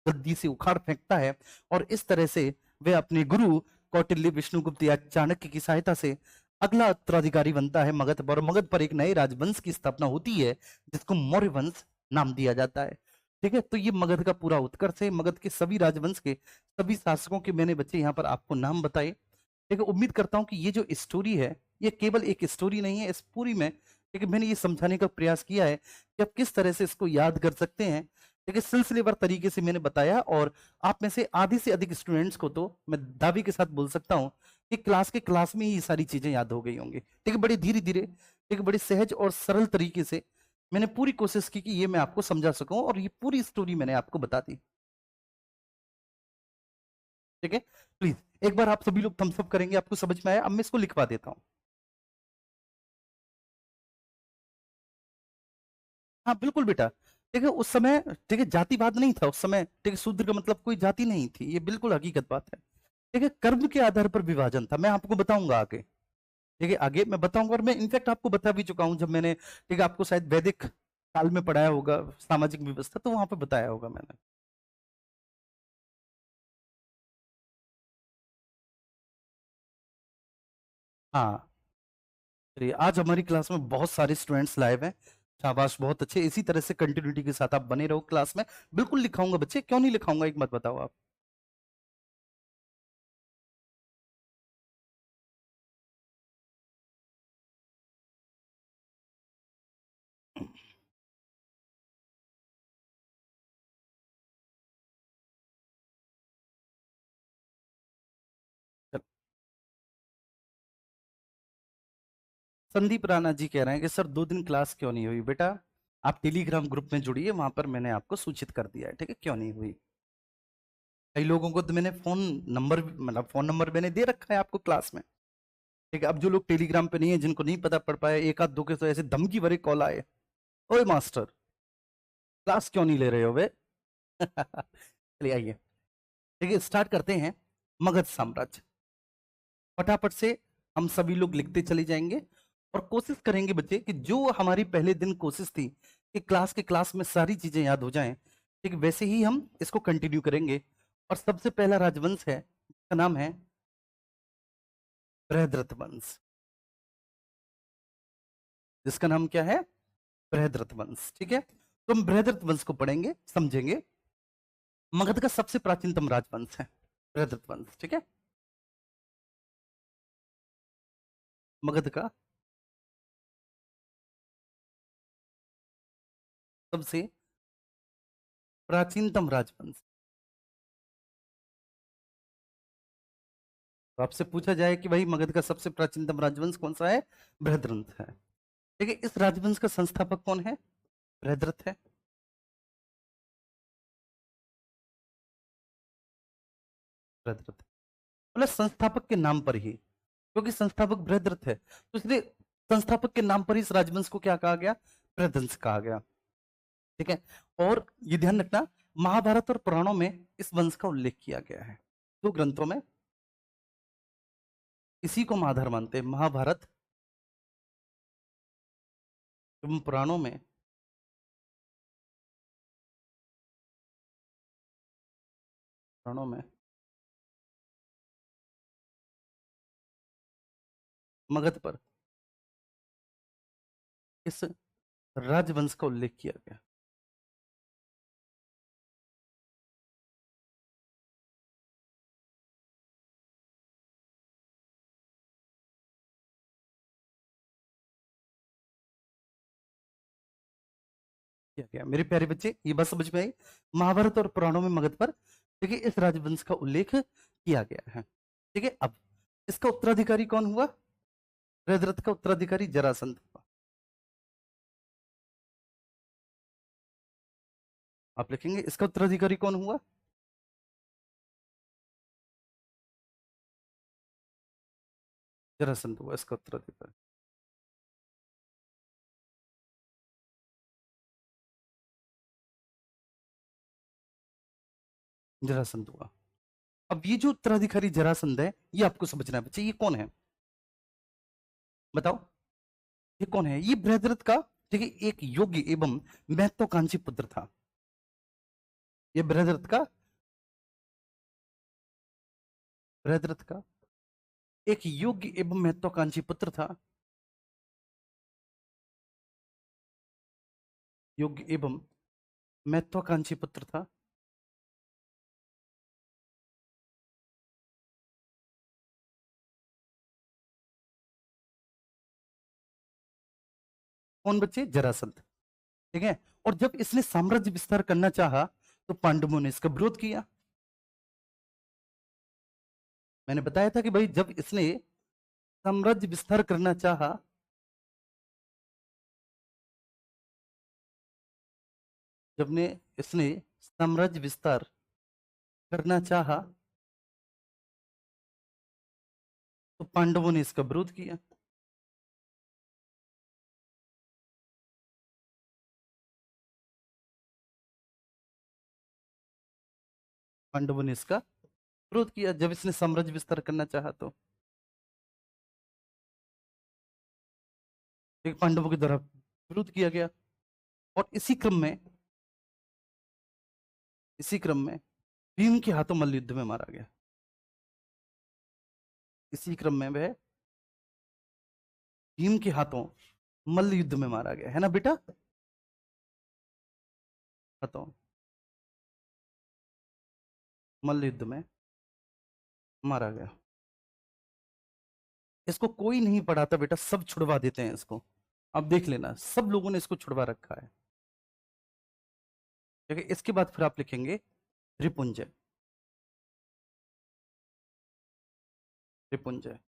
गद्दी से उखाड़ फेंकता है, और इस तरह से वे अपने गुरु कौटिल्य, विष्णुगुप्त या चाणक्य की सहायता से अगला उत्तराधिकारी बनता है मगध पर, और मगध पर एक नए राजवंश की स्थापना होती है जिसको मौर्य वंश नाम दिया जाता है। ठीक है, तो ये मगध का पूरा उत्कर्ष है। मगध के सभी राजवंश के सभी शासकों के मैंने बच्चे यहाँ पर आपको नाम बताए। ठीक है, उम्मीद करता हूँ कि ये जो स्टोरी है ये केवल एक स्टोरी नहीं है, इस पूरी में ठीक है मैंने ये समझाने का प्रयास किया है कि आप किस तरह से इसको याद कर सकते हैं। देखिए, सिलसिलेवार तरीके से मैंने बताया, और आप में से आधे से अधिक स्टूडेंट्स को तो मैं दावे के साथ बोल सकता हूँ कि क्लास के क्लास में ही ये सारी चीजें याद हो गई होंगी। ठीक है, बड़े धीरे धीरे, ठीक है, बड़े सहज और सरल तरीके से मैंने पूरी कोशिश की कि ये मैं आपको समझा सकूं, और ये पूरी स्टोरी मैंने आपको बता दी। ठीक है, प्लीज एक बार आप सभी लोग थम्स अप करेंगे, आपको समझ में आया? अब मैं इसको लिखवा देता हूँ। हाँ बिल्कुल बेटा। ठीक है, उस समय ठीक है जातिवाद नहीं था, उस समय ठीक है शूद्र का मतलब कोई जाति नहीं थी, ये बिल्कुल हकीकत बात है। ठीक है, कर्म के आधार पर विभाजन था, मैं आपको बताऊंगा आगे। ठीक है, आगे मैं बताऊंगा, और मैं इनफैक्ट आपको बता भी चुका हूं जब मैंने, ठीक है, आपको शायद वैदिक काल में पढ़ाया होगा सामाजिक व्यवस्था, तो वहां पे बताया होगा मैंने। हाँ, चलिए, आज हमारी क्लास में बहुत सारे स्टूडेंट्स लाइव हैं। शाबाश, बहुत अच्छे, इसी तरह से कंटिन्यूटी के साथ आप बने रहो क्लास में। बिल्कुल लिखाऊंगा बच्चे, क्यों नहीं लिखाऊंगा, एक बात बताओ आप। संदीप राणा जी कह रहे हैं कि सर 2 दिन क्लास क्यों नहीं हुई? बेटा आप टेलीग्राम ग्रुप में जुड़िए, वहां पर मैंने आपको सूचित कर दिया है, ठीक है, क्यों नहीं हुई। कई लोगों को तो मैंने फोन नंबर, मतलब फोन नंबर मैंने दे रखा है आपको क्लास में, ठीक है। अब जो लोग टेलीग्राम पे नहीं है, जिनको नहीं पता पड़ पाया, एक आध दो के तो ऐसे धमकी भरे कॉल आए, ओए मास्टर क्लास क्यों नहीं ले रहे हो बे? चलिए आइए, ठीक है, स्टार्ट करते हैं। मगध साम्राज्य, फटाफट से हम सभी लोग लिखते चले जाएंगे और कोशिश करेंगे बच्चे कि जो हमारी पहले दिन कोशिश थी कि क्लास के क्लास में सारी चीजें याद हो जाएं, ठीक वैसे ही हम इसको कंटिन्यू करेंगे। और सबसे पहला राजवंश है, इसका नाम है बृहद्रथ वंश। जिसका नाम क्या है? बृहद्रथ वंश, ठीक है। तो हम बृहद्रथ वंश को पढ़ेंगे, समझेंगे। मगध का सबसे प्राचीनतम राजवंश है बृहद्रथ वंश, ठीक है। मगध का सबसे प्राचीनतम राजवंश। तो आपसे पूछा जाए कि भाई मगध का सबसे प्राचीनतम राजवंश कौन सा है? बृहद्रथ है, ठीक है। इस राजवंश का संस्थापक कौन है? बृहद्रथ है। बृहद्रथ मतलब संस्थापक के नाम पर ही, क्योंकि संस्थापक बृहद्रथ है तो इसलिए संस्थापक के नाम पर ही इस राजवंश को क्या कहा गया? बृहद्वंश कहा गया, ठीक है। और ये ध्यान रखना, महाभारत और पुराणों में इस वंश का उल्लेख किया गया है, 2 ग्रंथों में। इसी को हम आधार मानते हैं, महाभारत एवं पुराणों में पुराणों में मगध पर इस राजवंश का उल्लेख किया गया। किया गया मेरे प्यारे बच्चे, ये बात समझ में आई। महाभारत और पुराणों में मगध पर, ठीक है, इस राजवंश का उल्लेख किया गया है, ठीक है। अब इसका उत्तराधिकारी कौन हुआ? बृहद्रथ का उत्तराधिकारी जरासंध हुआ। आप लिखेंगे इसका उत्तराधिकारी कौन हुआ? जरासंध हुआ इसका उत्तराधिकारी। जरासंध हुआ। अब ये जो उत्तराधिकारी जरासंध है, ये आपको समझना है बच्चे, ये कौन है बताओ? ये कौन है? ये बृहद्रथ का, ठीक है, एक योग्य एवं महत्वाकांक्षी पुत्र था। ये बृहद्रथ का एक योग्य एवं महत्वाकांक्षी पुत्र था। योग्य एवं महत्वाकांक्षी पुत्र था। कौन बच्चे? जरासंध, ठीक है। और जब इसने साम्राज्य विस्तार करना चाहा तो पांडवों ने इसका विरोध किया। मैंने बताया था कि भाई जब इसने साम्राज्य विस्तार करना चाहा, जब ने इसने साम्राज्य विस्तार करना चाहा तो पांडवों ने इसका विरोध किया। पांडवों ने इसका विरोध किया जब इसने साम्राज्य विस्तार करना चाहा तो, एक पांडवों के द्वारा विरोध किया गया। और इसी क्रम में भीम के हाथों मल्ल युद्ध में मारा गया। इसी क्रम में वह भीम के हाथों मल्ल युद्ध में मारा गया, है ना बेटा? हाथों मल्ल युद्ध में मारा गया। इसको कोई नहीं पढ़ाता बेटा, सब छुड़वा देते हैं इसको। अब देख लेना, सब लोगों ने इसको छुड़वा रखा है, ठीक है। इसके बाद फिर आप लिखेंगे रिपुंजय। रिपुंजय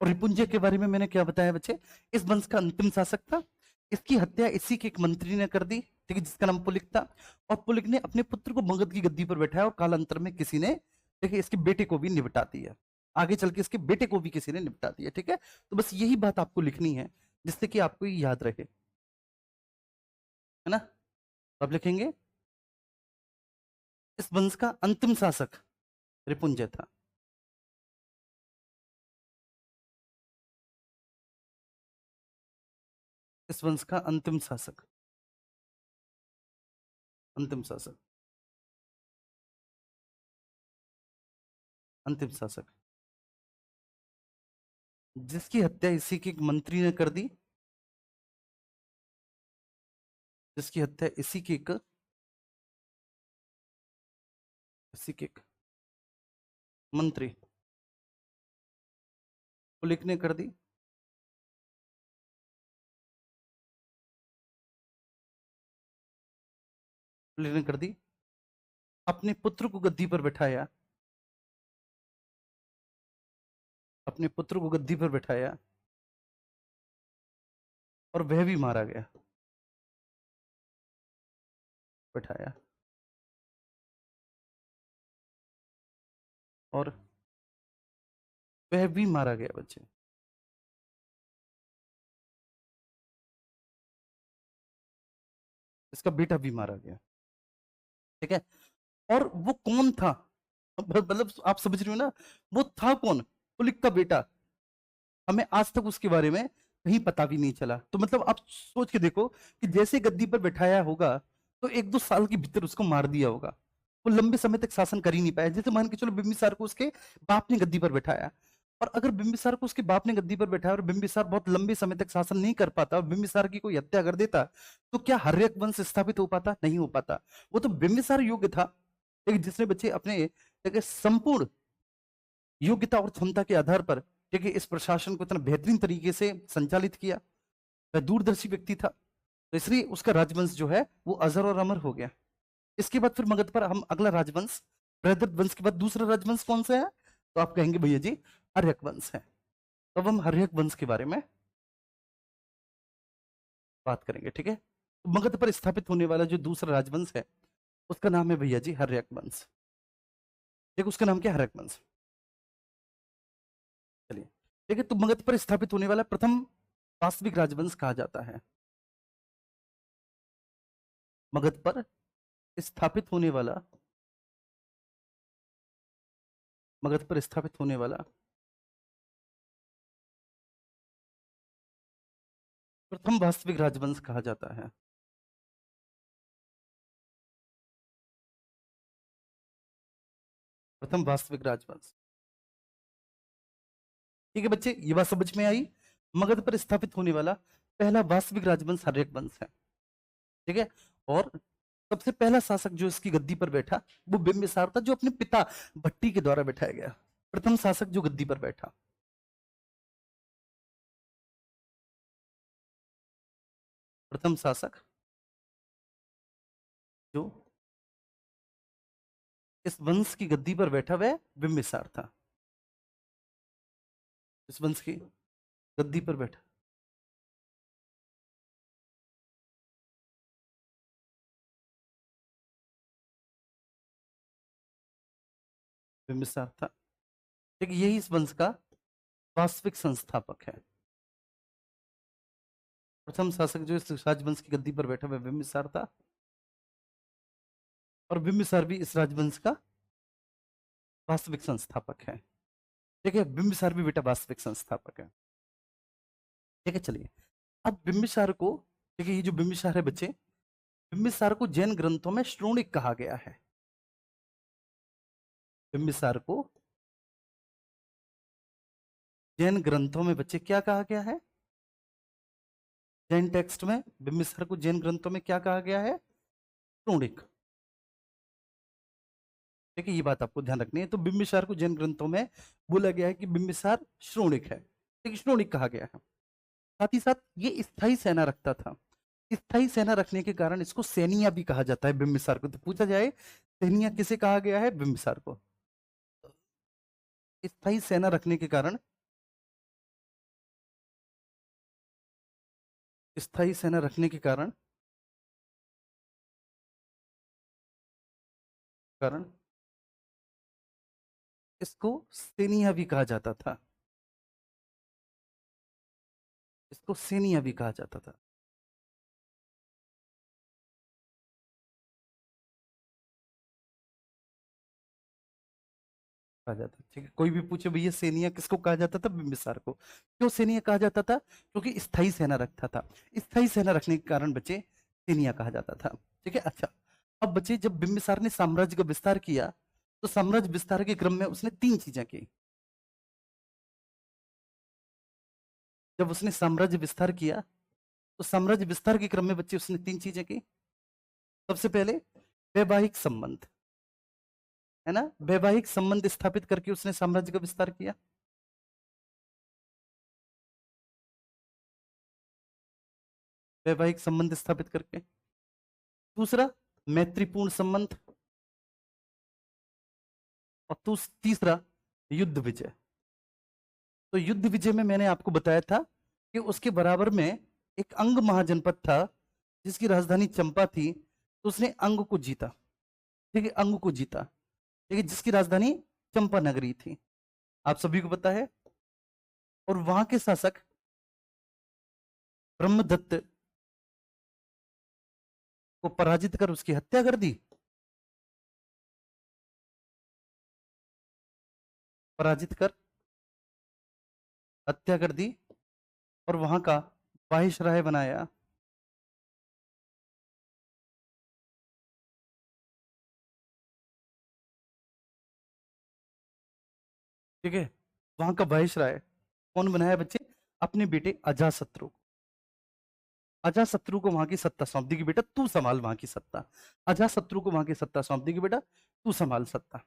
और रिपुंजय के बारे में मैंने क्या बताया बच्चे, इस वंश का अंतिम शासक था। इसकी हत्या इसी के एक मंत्री ने कर दी, ठीक है, जिसका नाम पुलिक था। और पुलिक ने अपने पुत्र को मगध की गद्दी पर बैठाया और कालांतर में किसी ने, देखिए, इसके बेटे को भी निपटा दिया। आगे चल के इसके बेटे को भी किसी ने निपटा दिया, ठीक है। तो बस यही बात आपको लिखनी है, जिससे कि आपको ये याद रहे, है ना। तो आप लिखेंगे इस वंश का अंतिम शासक रिपुंजय था। इस वंश का अंतिम शासक, अंतिम शासक, अंतिम शासक, जिसकी हत्या इसी के एक मंत्री ने कर दी, जिसकी हत्या इसी के एक मंत्री पुलिक ने कर दी। पुलिक ने कर दी, अपने पुत्र को गद्दी पर बैठाया, अपने पुत्र को गद्दी पर बैठाया और वह भी मारा गया, बैठाया और वह भी मारा गया बच्चे। इसका बेटा भी मारा गया, ठीक है। और वो कौन था, मतलब आप समझ रहे हो ना, वो था कौन, पुलिक का बेटा। हमें आज तक उसके बारे में कहीं पता भी नहीं चला। तो मतलब आप सोच के देखो कि जैसे गद्दी पर बैठाया होगा तो 1-2 साल के भीतर उसको मार दिया होगा। वो लंबे समय तक शासन कर ही नहीं पाया। जैसे मान के चलो बिंबिसार को उसके बाप ने गद्दी पर बैठाया, और अगर बिंबिसार को उसके बाप ने गद्दी पर बैठाया और बिंबिसार बहुत लंबे समय तक शासन नहीं कर पाता और बिंबिसार की कोई हत्या कर देता, तो क्या हर्यक वंश स्थापित हो पाता? नहीं हो पाता। वो तो बिंबिसार योग्य था, लेकिन जिसने बच्चे अपने एक संपूर्ण योग्यता और क्षमता के आधार पर, देखिए, इस प्रशासन को इतना बेहतरीन तरीके से संचालित किया, वह दूरदर्शी व्यक्ति था, तो इसलिए उसका राजवंश जो है वो अजर और अमर हो गया। इसके बाद फिर मगध पर हम अगला राजवंश, बृहद्रथ वंश के बाद दूसरा राजवंश कौन सा है? तो आप कहेंगे भैया जी हर्यक वंश है। तो अब हम हर्यक वंश के बारे में बात करेंगे, ठीक है। तो मगध पर स्थापित होने वाला जो दूसरा राजवंश है उसका नाम है भैया जी हर्यक वंश। देखो उसका नाम क्या है? हर्यक वंश। चलिए, ठीक है। तो मगध पर स्थापित होने वाला प्रथम वास्तविक राजवंश कहा जाता है, मगध पर स्थापित होने वाला, मगध पर स्थापित होने वाला प्रथम वास्तविक राजवंश कहा जाता है, प्रथम वास्तविक राजवंश। ठीक है बच्चे, ये बात समझ में आई। मगध पर स्थापित होने वाला पहला वास्तविक राजवंश हर्यक वंश है, ठीक है। और सबसे पहला शासक जो इसकी गद्दी पर बैठा वो बिंबिसार था, जो अपने पिता भट्टी के द्वारा बैठाया गया, प्रथम शासक जो गद्दी पर बैठा, प्रथम शासक जो इस वंश की गद्दी पर बैठा वह बिंबिसार था, इस वंश की गद्दी पर बैठा बिंबिसार था, ठीक है। यही इस वंश का वास्तविक संस्थापक है। प्रथम शासक जो इस राजवंश की गद्दी पर बैठा वह बिंबिसार था, और बिंबिसार भी इस राजवंश का वास्तविक संस्थापक है, ठीक है। बिंबिसार भी बेटा वास्तविक संस्थापक है, ठीक है। चलिए, अब बिंबिसार को, ठीक है, ये जो बिंबिसार है बच्चे, बिंबिसार को जैन ग्रंथों में श्रोणिक कहा गया है। बिंबिसार को जैन ग्रंथों में बच्चे क्या कहा गया है? जैन टेक्स्ट में बिंबिसार को जैन ग्रंथों में क्या कहा गया है? श्रोणिक, ठीक है। ये बात आपको ध्यान रखनी है। तो बिंबिसार को जैन ग्रंथों में बोला गया है कि बिंबिसार श्रोणिक है, ठीक है, श्रोणिक कहा गया है। साथ ही साथ ये स्थायी सेना रखता था। स्थायी सेना रखने के कारण इसको सैनिया भी कहा जाता है बिंबिसार को। तो पूछा जाए सैनिया किसे कहा गया है? बिंबिसार को। स्थायी सेना रखने के कारण स्थायी सेना रखने के कारण कारण इसको सेनिया भी कहा जाता था। इसको सेनिया भी कहा जाता था। कहा जाता, ठीक है। कोई भी पूछे भैया सेनिया किसको कहा जाता था? बिंबिसार को। क्यों सेनिया कहा जाता था? क्योंकि स्थायी सेना रखता था। स्थायी सेना रखने के कारण बच्चे सेनिया कहा जाता था। ठीक है। अच्छा, अब बच्चे जब बिंबिसार ने साम्राज्य का विस्तार किया तो साम्राज्य विस्तार के क्रम में उसने तीन चीजें की। जब उसने साम्राज्य विस्तार किया तो साम्राज्य विस्तार के क्रम में बच्चे उसने तीन चीजें की। सबसे पहले वैवाहिक संबंध, है ना, वैवाहिक संबंध स्थापित करके उसने साम्राज्य का विस्तार किया। वैवाहिक संबंध स्थापित करके। दूसरा, मैत्रीपूर्ण संबंध। और तीसरा, युद्ध विजय। तो युद्ध विजय में मैंने आपको बताया था कि उसके बराबर में एक अंग महाजनपद था जिसकी राजधानी चंपा थी, तो उसने अंग को जीता। ठीक है, अंग को जीता। ठीक है, जिसकी राजधानी चंपा नगरी थी, आप सभी को पता है। और वहां के शासक ब्रह्मदत्त को पराजित कर उसकी हत्या कर दी। पराजित कर हत्या कर दी और वहां का वायसराय बनाया। ठीक है, वहां का वायसराय कौन बनाया बच्चे? अपने बेटे अजाशत्रु। अजाशत्रु को वहां की सत्ता सौंप दी कि बेटा तू संभाल वहां की सत्ता। अजाशत्रु को वहां की सत्ता सौंप दी कि बेटा तू संभाल सत्ता।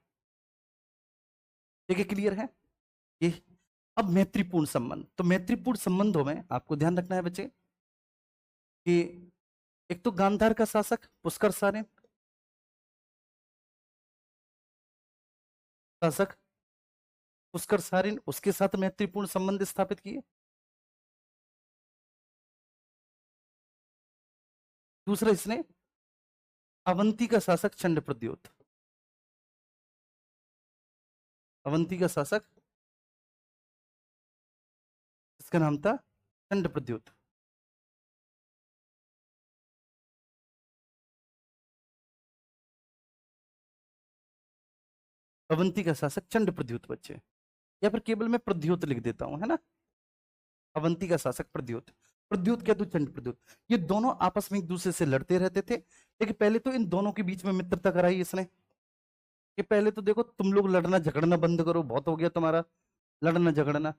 ठीक है, क्लियर है ये। अब मैत्रीपूर्ण संबंध, तो मैत्रीपूर्ण संबंधों में आपको ध्यान रखना है बच्चे कि एक तो गांधार का शासक पुष्कर सारे, शासक पुष्कर सारिन, उसके साथ मैत्रीपूर्ण संबंध स्थापित किए। दूसरा, इसने अवंती का शासक चंड प्रद्योत, अवंती का शासक, इसका नाम था चंड प्रद्योत। अवंती का शासक चंड प्रद्योत बच्चे, या फिर केवल मैं प्रद्योत लिख देता हूं, है ना। अवंती का शासक प्रद्योत। प्रद्योत क्या, तो चंड प्रद्योत, ये दोनों आपस में एक दूसरे से लड़ते रहते थे। लेकिन पहले तो इन दोनों के बीच में मित्रता कराई इसने कि पहले तो देखो तुम लोग लड़ना झगड़ना बंद करो, बहुत हो गया तुम्हारा लड़ना झगड़ना।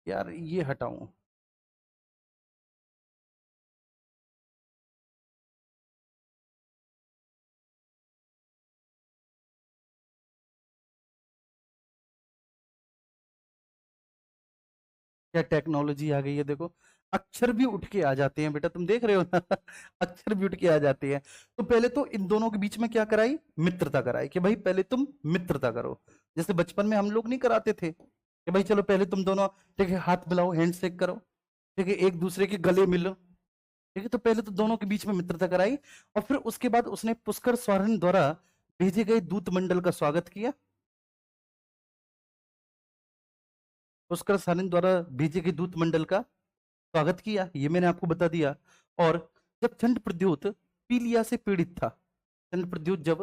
यार ये हटाऊं, क्या टेक्नोलॉजी आ गई है देखो। अक्षर भी उठ के आ जाते हैं बेटा, तुम देख रहे हो ना अक्षर भी उठ के आ जाते हैं। तो पहले तो इन दोनों के बीच में क्या कराई? मित्रता कराई कि भाई पहले तुम मित्रता करो। जैसे बचपन में हम लोग नहीं कराते थे कि भाई चलो पहले तुम दोनों, ठीक है, हाथ मिलाओ, हैंड शेक करो, ठीक है, एक दूसरे के गले मिलो। ठीक है, तो पहले तो दोनों के बीच में मित्रता कराई और फिर उसके बाद उसने पुष्कर स्वर्ण द्वारा भेजे गए दूत मंडल का स्वागत किया। पुष्कर सारिन द्वारा भेजे गए दूत मंडल का स्वागत किया, ये मैंने आपको बता दिया। और जब चंड प्रद्योत पीलिया से पीड़ित था, चंड प्रद्योत जब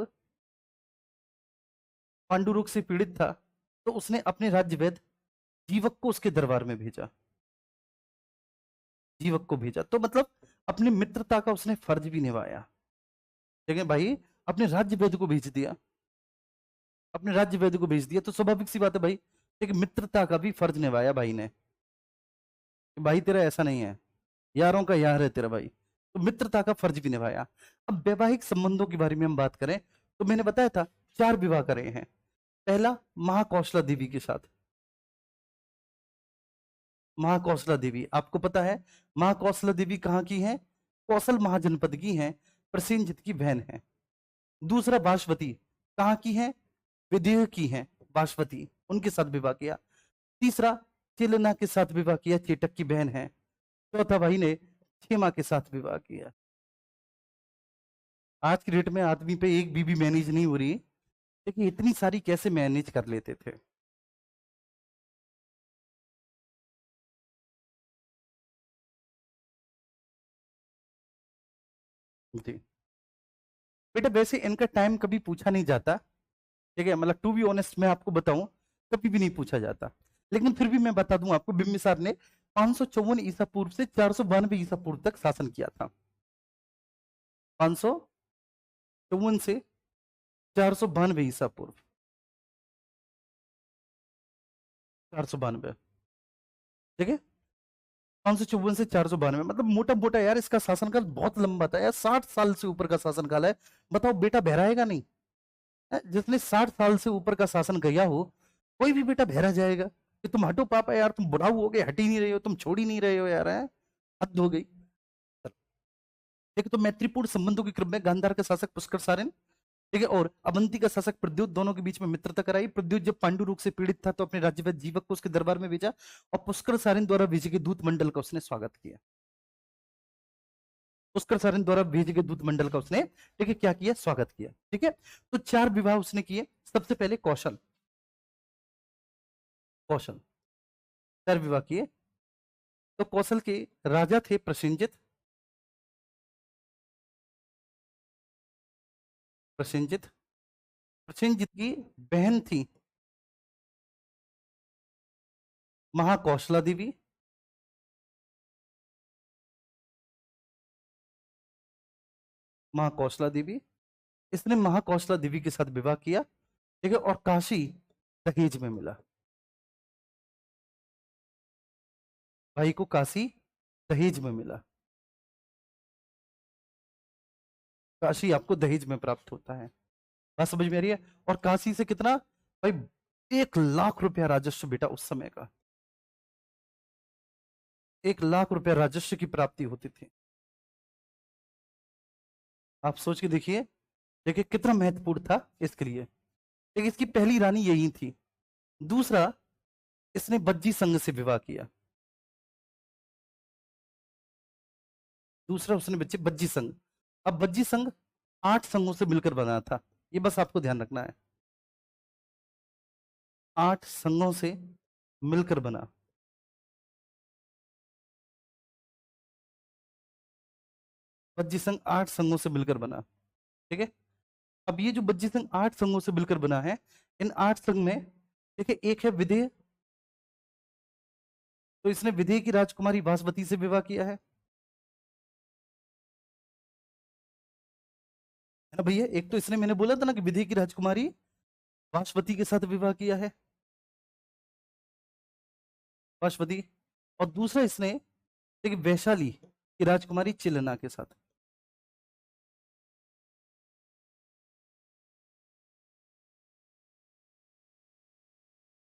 पांडु रोग से पीड़ित था, तो उसने अपने राज्य वैद्य जीवक को उसके दरबार में भेजा। जीवक को भेजा तो मतलब अपनी मित्रता का उसने फर्ज भी निभाया। ठीक है भाई, अपने राज्य वैद्य को भेज दिया, अपने राज्य वैद्य को भेज दिया, तो स्वाभाविक सी बात है भाई, एक मित्रता का भी फर्ज निभाया भाई ने कि भाई तेरा ऐसा नहीं है, यारों का यार है तेरा भाई, तो मित्रता का फर्ज भी निभाया। अब वैवाहिक संबंधों के बारे में हम बात करें तो मैंने बताया था 4 विवाह करे हैं। पहला, महाकौशला देवी के साथ। महाकौशला देवी, आपको पता है महाकौशला देवी कहाँ की है? कौशल महाजनपद की है, प्रसेनजित की बहन है। दूसरा, बाशवती कहाँ की है? विदेह की है बाशवती, उनके साथ विवाह किया। तीसरा, चिलना के साथ विवाह किया, चेटक की बहन है। चौथा भाई ने क्षेमा के साथ विवाह किया। आज की डेट में आदमी पे एक बीबी मैनेज नहीं हो रही, लेकिन इतनी सारी कैसे मैनेज कर लेते थे। जी बेटा, वैसे इनका टाइम कभी पूछा नहीं जाता, ठीक है, मतलब टू बी ऑनेस्ट मैं आपको बताऊं, कभी भी नहीं पूछा जाता। लेकिन फिर भी मैं बता दूं आपको, बिम्बिसार ने 554 ईसा पूर्व से 492 ईसा पूर्व तक शासन किया था। 554 से 492 ईसा पूर्व, 492, ठीक है, 554 से 492, मतलब मोटा मोटा यार इसका शासनकाल बहुत लंबा था यार, 60 साल से ऊपर का शासनकाल है। बताओ बेटा बहराएगा नहीं? जिसने 60 साल से ऊपर का शासन किया हो, कोई भी बेटा बहरा जाएगा कि तुम हटो पापा यार, तुम बुढ़ाऊ हो गए, हट ही नहीं रहे हो, तुम छोड़ ही नहीं रहे हो यार, है हद हो गई। ठीक है, तो मैत्रीपूर्ण संबंधों के क्रम में गांधार का शासक पुष्कर सारिन, ठीक है, और अवंती का शासक प्रद्युत, दोनों के बीच में मित्रता कराई। प्रद्युत जब पांडु रोग से पीड़ित था तो अपने राज्यवत जीवक को उसके दरबार में भेजा, और पुष्कर सारिन द्वारा भेजे गए दूत मंडल का उसने स्वागत किया। पुष्कर सारिन द्वारा भेजे गए दूत मंडल का उसने, ठीक है, क्या किया? स्वागत किया। ठीक है, तो 4 विवाह उसने किए। सबसे पहले कौशल, कौशल 4 विवाह किए। तो कौशल के राजा थे प्रसेनजित, प्रसेनजित, प्रसेनजित की बहन थी महाकौशला देवी, महाकौशला देवी, इसने महाकौशला देवी के साथ विवाह किया, ठीक है, और काशी दहेज में मिला। भाई को काशी दहेज में मिला। काशी आपको दहेज में प्राप्त होता है, बात समझ में आ रही है? और काशी से कितना भाई? 1 लाख रुपया राजस्व बेटा उस समय का, 1 लाख रुपया राजस्व की प्राप्ति होती थी। आप सोच के देखिए, देखिए कितना महत्वपूर्ण था इसके लिए। देखिए इसकी पहली रानी यही थी। दूसरा, इसने बज्जी संघ से विवाह किया। दूसरा उसने बच्चे बज्जी संघ। अब बज्जी संघ 8 संघों से मिलकर बना था, ये बस आपको ध्यान रखना है, 8 संघों से मिलकर बना। बज्जी संघ 8 संघों से मिलकर बना, ठीक है। अब ये जो बज्जी संघ 8 संघों से मिलकर बना है, इन 8 संघ में देखिए एक है विदेह, तो इसने विदेह की राजकुमारी वासवती से विवाह किया है ना भैया? एक तो इसने, मैंने बोला था ना कि विदेह की राजकुमारी वासवती के साथ विवाह किया है, वासवती। और दूसरा इसने देखिए वैशाली की राजकुमारी चिलना के साथ,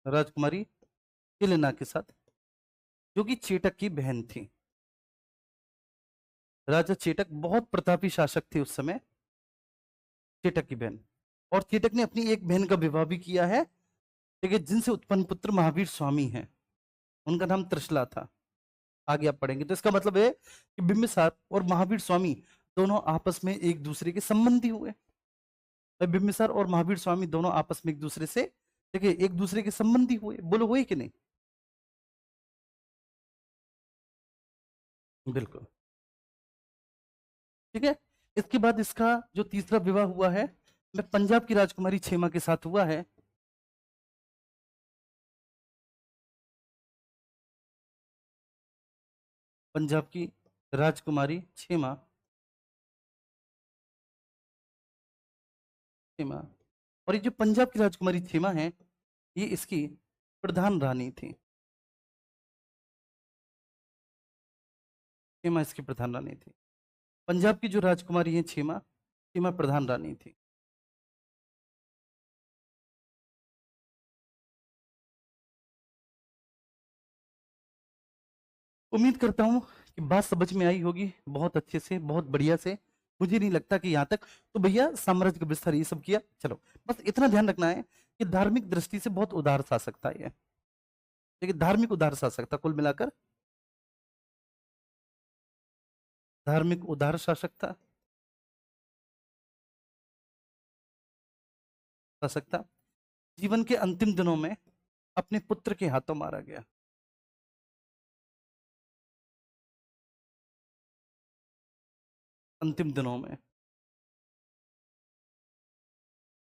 राजकुमारी चिलना के साथ, जो कि चेटक की बहन थी। राजा चेटक बहुत प्रतापी शासक थे उस समय, चेटक की बहन। और चेटक ने अपनी एक बहन का विवाह भी किया है, ठीक है, जिनसे उत्पन्न पुत्र महावीर स्वामी हैं, उनका नाम त्रिशला था। आगे आप पढ़ेंगे तो इसका मतलब है कि बिंबिसार और महावीर स्वामी दोनों आपस में एक दूसरे के संबंधी हुए। तो बिंबिसार और महावीर स्वामी दोनों आपस में एक दूसरे से, देखिए, एक दूसरे के संबंधी हुए। बोलो हुए कि नहीं? बिल्कुल, ठीक है। इसके बाद इसका जो तीसरा विवाह हुआ है, वह पंजाब की राजकुमारी क्षेमा के साथ हुआ है। पंजाब की राजकुमारी क्षेमा, क्षेमा। और ये जो पंजाब की राजकुमारी क्षेमा है, ये इसकी प्रधान रानी थी। क्षेमा इसकी प्रधान रानी थी। पंजाब की जो राजकुमारी है क्षेमा, क्षेमा प्रधान रानी थी। उम्मीद करता हूँ कि बात समझ में आई होगी बहुत अच्छे से, बहुत बढ़िया से। मुझे नहीं लगता कि यहाँ तक, तो भैया साम्राज्य का विस्तार ये सब किया। चलो, बस इतना ध्यान रखना है कि धार्मिक दृष्टि से बहुत उदार शासक था ये, ठीक है, धार्मिक उदार शासक था कुल मिलाकर, धार्मिक उदार शासक था, शासक था। जीवन के अंतिम दिनों में अपने पुत्र के हाथों मारा गया। अंतिम दिनों में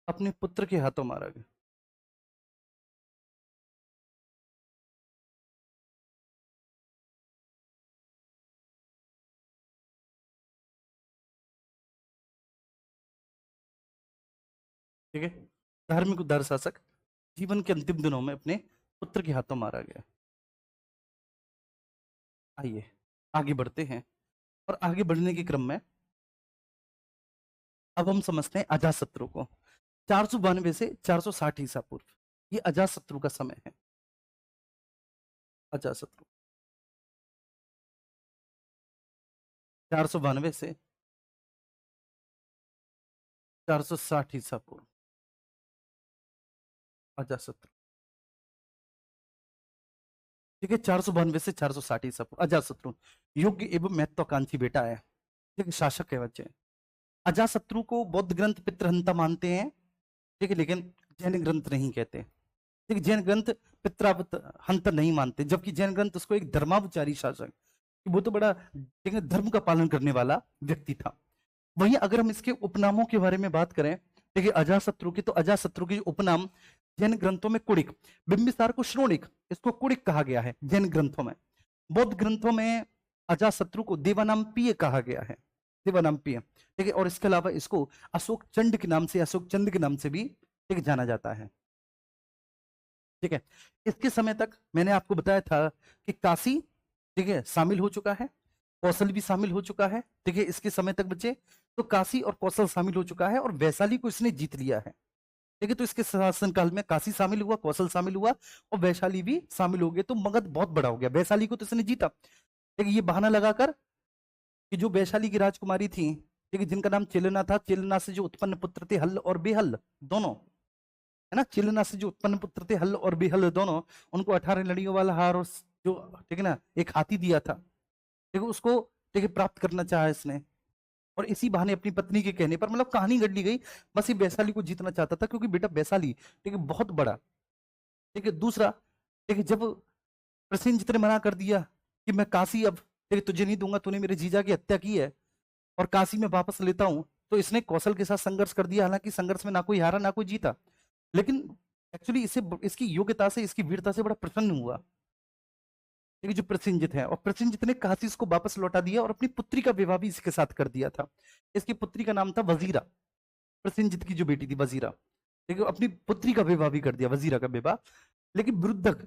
अपने पुत्र के हाथों मारा गया। ठीक है, धार्मिक उदार शासक जीवन के अंतिम दिनों में अपने पुत्र के हाथों मारा गया। आइए आगे बढ़ते हैं, और आगे बढ़ने के क्रम में अब हम समझते हैं अजातशत्रु को। 492 से 460 ईसा पूर्व, ये अजातशत्रु का समय है। अजातशत्रु 492 से 460 ईसा पूर्व, अजातशत्रु। ठीक है, 492 से 460 ईसा पूर्व अजातशत्रु योग्य एवं महत्वाकांक्षी बेटा है। ठीक है, शासक है बच्चे। अजातशत्रु को बौद्ध ग्रंथ पितृहंता मानते हैं, ठीक है, लेकिन जैन ग्रंथ नहीं कहते। ठीक है, जैन ग्रंथ पितृवत हंता नहीं मानते, जबकि जैन ग्रंथ उसको एक धर्मावचारी शासक, वो तो बड़ा, ठीक है, धर्म का पालन करने वाला व्यक्ति था। वहीं अगर हम इसके उपनामों के बारे में बात करें, देखिए अजातशत्रु की, तो अजातशत्रु के उपनाम जैन ग्रंथों में कुड़िक, बिंबिसार को श्रोणिक, इसको कुड़िक कहा गया है जैन ग्रंथों में। बौद्ध ग्रंथों में अजातशत्रु को देवानामपीय कहा गया है, देवानामपीय। ठीक है, और इसके अलावा इसको अशोक चंड के नाम से, अशोक चंद के नाम से भी ठीक जाना जाता है। ठीक है, इसके समय तक मैंने आपको बताया था कि काशी, ठीक है, शामिल हो चुका है, कौशल भी शामिल हो चुका है। ठीक है, इसके समय तक बच्चे, तो काशी और कौशल शामिल हो चुका है, और वैशाली को इसने जीत लिया है। ठीक है, तो इसके शासनकाल में काशी शामिल हुआ, कौशल शामिल हुआ, और वैशाली भी शामिल हो गए, तो मगध बहुत बड़ा हो गया। वैशाली को तो इसने जीता। ठीक है, ये बहाना लगाकर कि जो वैशाली की राजकुमारी थी, ठीक है, जिनका नाम चिलना था, चिलना से जो उत्पन्न पुत्र थे हल्ल और बेहल्ल दोनों, है ना, चिलना से जो उत्पन्न पुत्र थे हल्ल और बेहल्ल दोनों, उनको 18 लड़ियों वाला हार और जो, ठीक है ना, एक हाथी दिया था, ठीक है, उसको, ठीक है, प्राप्त करना चाहा इसने। और इसी बहाने अपनी पत्नी के कहने पर, मतलब कहानी गढ़ ली गई, बस ये वैशाली को जीतना चाहता था, क्योंकि बेटा वैशाली, ठीक है, बहुत बड़ा। ठीक है, दूसरा, ठीक है, जब प्रसेनजित ने मना कर दिया कि मैं काशी अब, ठीक है, तुझे नहीं दूंगा, तूने मेरे जीजा की हत्या की है, और काशी में वापस लेता हूं, तो इसने कौशल के साथ संघर्ष कर दिया। हालांकि संघर्ष में ना कोई हारा ना कोई जीता, लेकिन एक्चुअली इसे, इसकी योग्यता से, इसकी वीरता से बड़ा प्रसन्न हुआ, ये जो प्रसेनजित है। और प्रसेनजित ने काशी को वापस लौटा दिया, और अपनी पुत्री का विवाह भी इसके साथ कर दिया था। इसकी पुत्री का नाम था वजीरा, प्रसेनजित की जो बेटी थी वजीरा। देखिए, अपनी पुत्री का विवाह भी कर दिया, वजीरा का विवाह। लेकिन वृद्धक,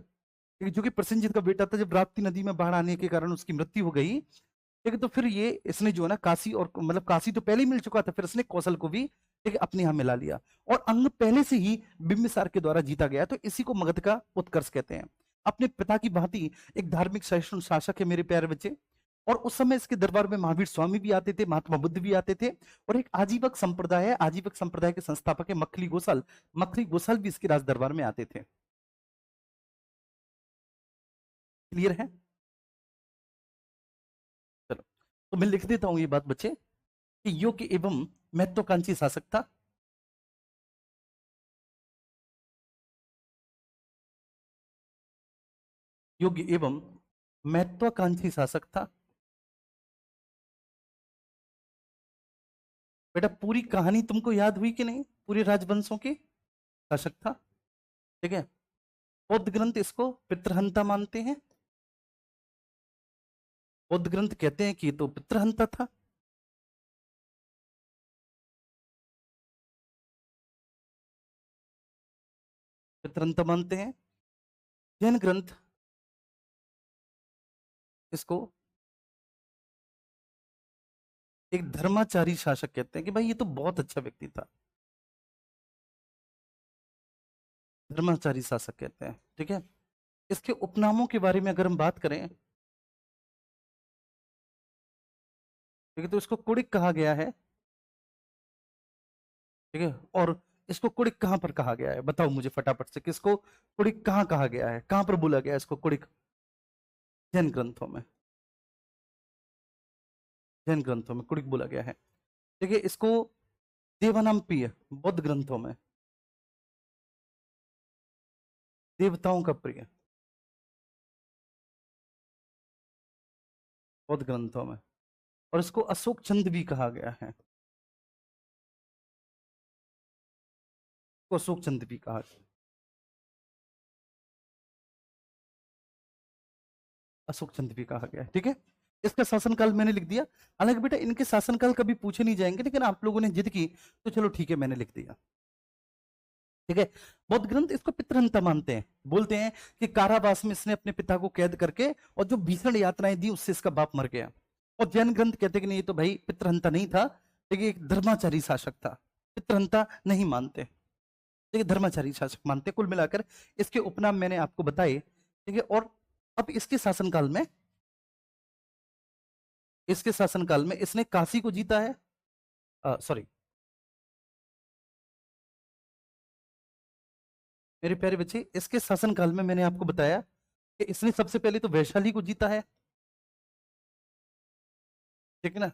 जो कि प्रसेनजित का बेटा था, जब राप्ती नदी में बाढ़ आने के कारण उसकी मृत्यु हो गई, ठीक है, तो फिर ये, इसने जो है ना काशी, और मतलब काशी तो पहले ही मिल चुका था, फिर इसने कौशल को भी, ठीक है, अपने यहाँ मिला लिया। और अंग पहले से ही बिंबिसार के द्वारा जीता गया, तो इसी को मगध का उत्कर्ष कहते हैं। अपने पिता की भांति एक धार्मिक सहिष्णु शासक है मेरे प्यारे बच्चे। और उस समय इसके दरबार में महावीर स्वामी भी आते थे, महात्मा बुद्ध भी आते थे, और एक आजीवक संप्रदाय है, आजीवक संप्रदाय के संस्थापक है मखली गोसाल, मखली गोसाल भी इसके राज दरबार में आते थे। क्लियर है? चलो, तो मैं लिख देता हूं ये बात बच्चे, कि योग्य एवं महत्वाकांक्षी शासक था। योग्य एवं महत्वाकांक्षी शासक था। बेटा पूरी कहानी तुमको याद हुई कि नहीं, पूरे राजवंशों की शासक था। ठीक है, बौद्ध ग्रंथ इसको पितृहंता मानते हैं, बौद्ध ग्रंथ कहते हैं कि ये तो पितृहंता था। पितृहंता मानते हैं। जैन ग्रंथ इसको एक धर्माचारी शासक कहते हैं, कि भाई ये तो बहुत अच्छा व्यक्ति था, धर्माचारी शासक कहते हैं। ठीक है, इसके उपनामों के बारे में अगर हम बात करें, ठीक है, तो इसको कुड़िक कहा गया है। ठीक है, और इसको कुड़िक कहां पर कहा गया है? बताओ मुझे फटाफट से, किसको कुड़िक कहां कहा गया है, कहां पर बोला गया है इसको कुड़िक? जैन ग्रंथों में, जैन ग्रंथों में कुड़िक बोला गया है। देखिए इसको देवानाम्पीय बौद्ध ग्रंथों में देवताओं का प्रिय, बौद्ध ग्रंथों में, और इसको अशोक चंद भी कहा गया है, इसको अशोक चंद भी कहा गया, अशोक चंद भी कहा गया है। ठीक है, इसका शासनकाल मैंने लिख दिया। हालांकि बेटा इनके शासनकाल कभी पूछे नहीं जाएंगे, लेकिन आप लोगों ने जिद की तो चलो ठीक है, मैंने लिख दिया। ठीक है, बौद्ध ग्रंथ इसको पितृहंता मानते हैं, बोलते हैं कि कारावास में इसने अपने पिता को कैद करके और जो भीषण यातनाएं दी उससे इसका बाप मर गया। और जैन ग्रंथ कहते कि नहीं, ये तो भाई पितृहंता नहीं था, लेकिन एक धर्माचारी शासक था, पितृहंता नहीं मानते, देखिए धर्माचारी शासक मानते। कुल मिलाकर इसके उपनाम मैंने आपको बताए। ठीक है, और अब इसके शासनकाल में, इसके शासनकाल में इसने काशी को जीता है, सॉरी मेरे प्यारे बच्चे, इसके शासनकाल में मैंने आपको बताया कि इसने सबसे पहले तो वैशाली को जीता है। ठीक है ना,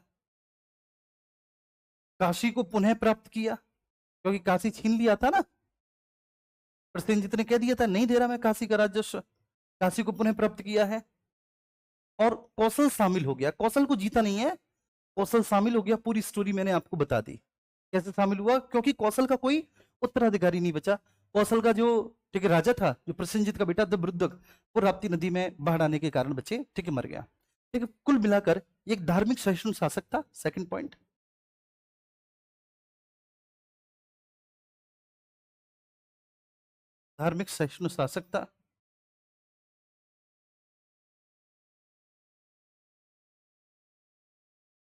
काशी को पुनः प्राप्त किया, क्योंकि काशी छीन लिया था ना, प्रसेनजीत ने कह दिया था नहीं दे रहा मैं काशी का राजस्व, काशी को पुनः प्राप्त किया है। और कौशल शामिल हो गया, कौशल को जीता नहीं है, कौशल शामिल हो गया। पूरी स्टोरी मैंने आपको बता दी कैसे शामिल हुआ, क्योंकि कौशल का कोई उत्तराधिकारी नहीं बचा। कौशल का जो, ठीक है, राजा था, जो प्रसेनजीत का बेटा द्रुपद, वो राप्ती नदी में बाढ़ आने के कारण बचे, ठीक है, मर गया। ठीक है, कुल मिलाकर ये एक धार्मिक सहिष्णु शासक था। सेकंड पॉइंट, धार्मिक सहिष्णु शासक था।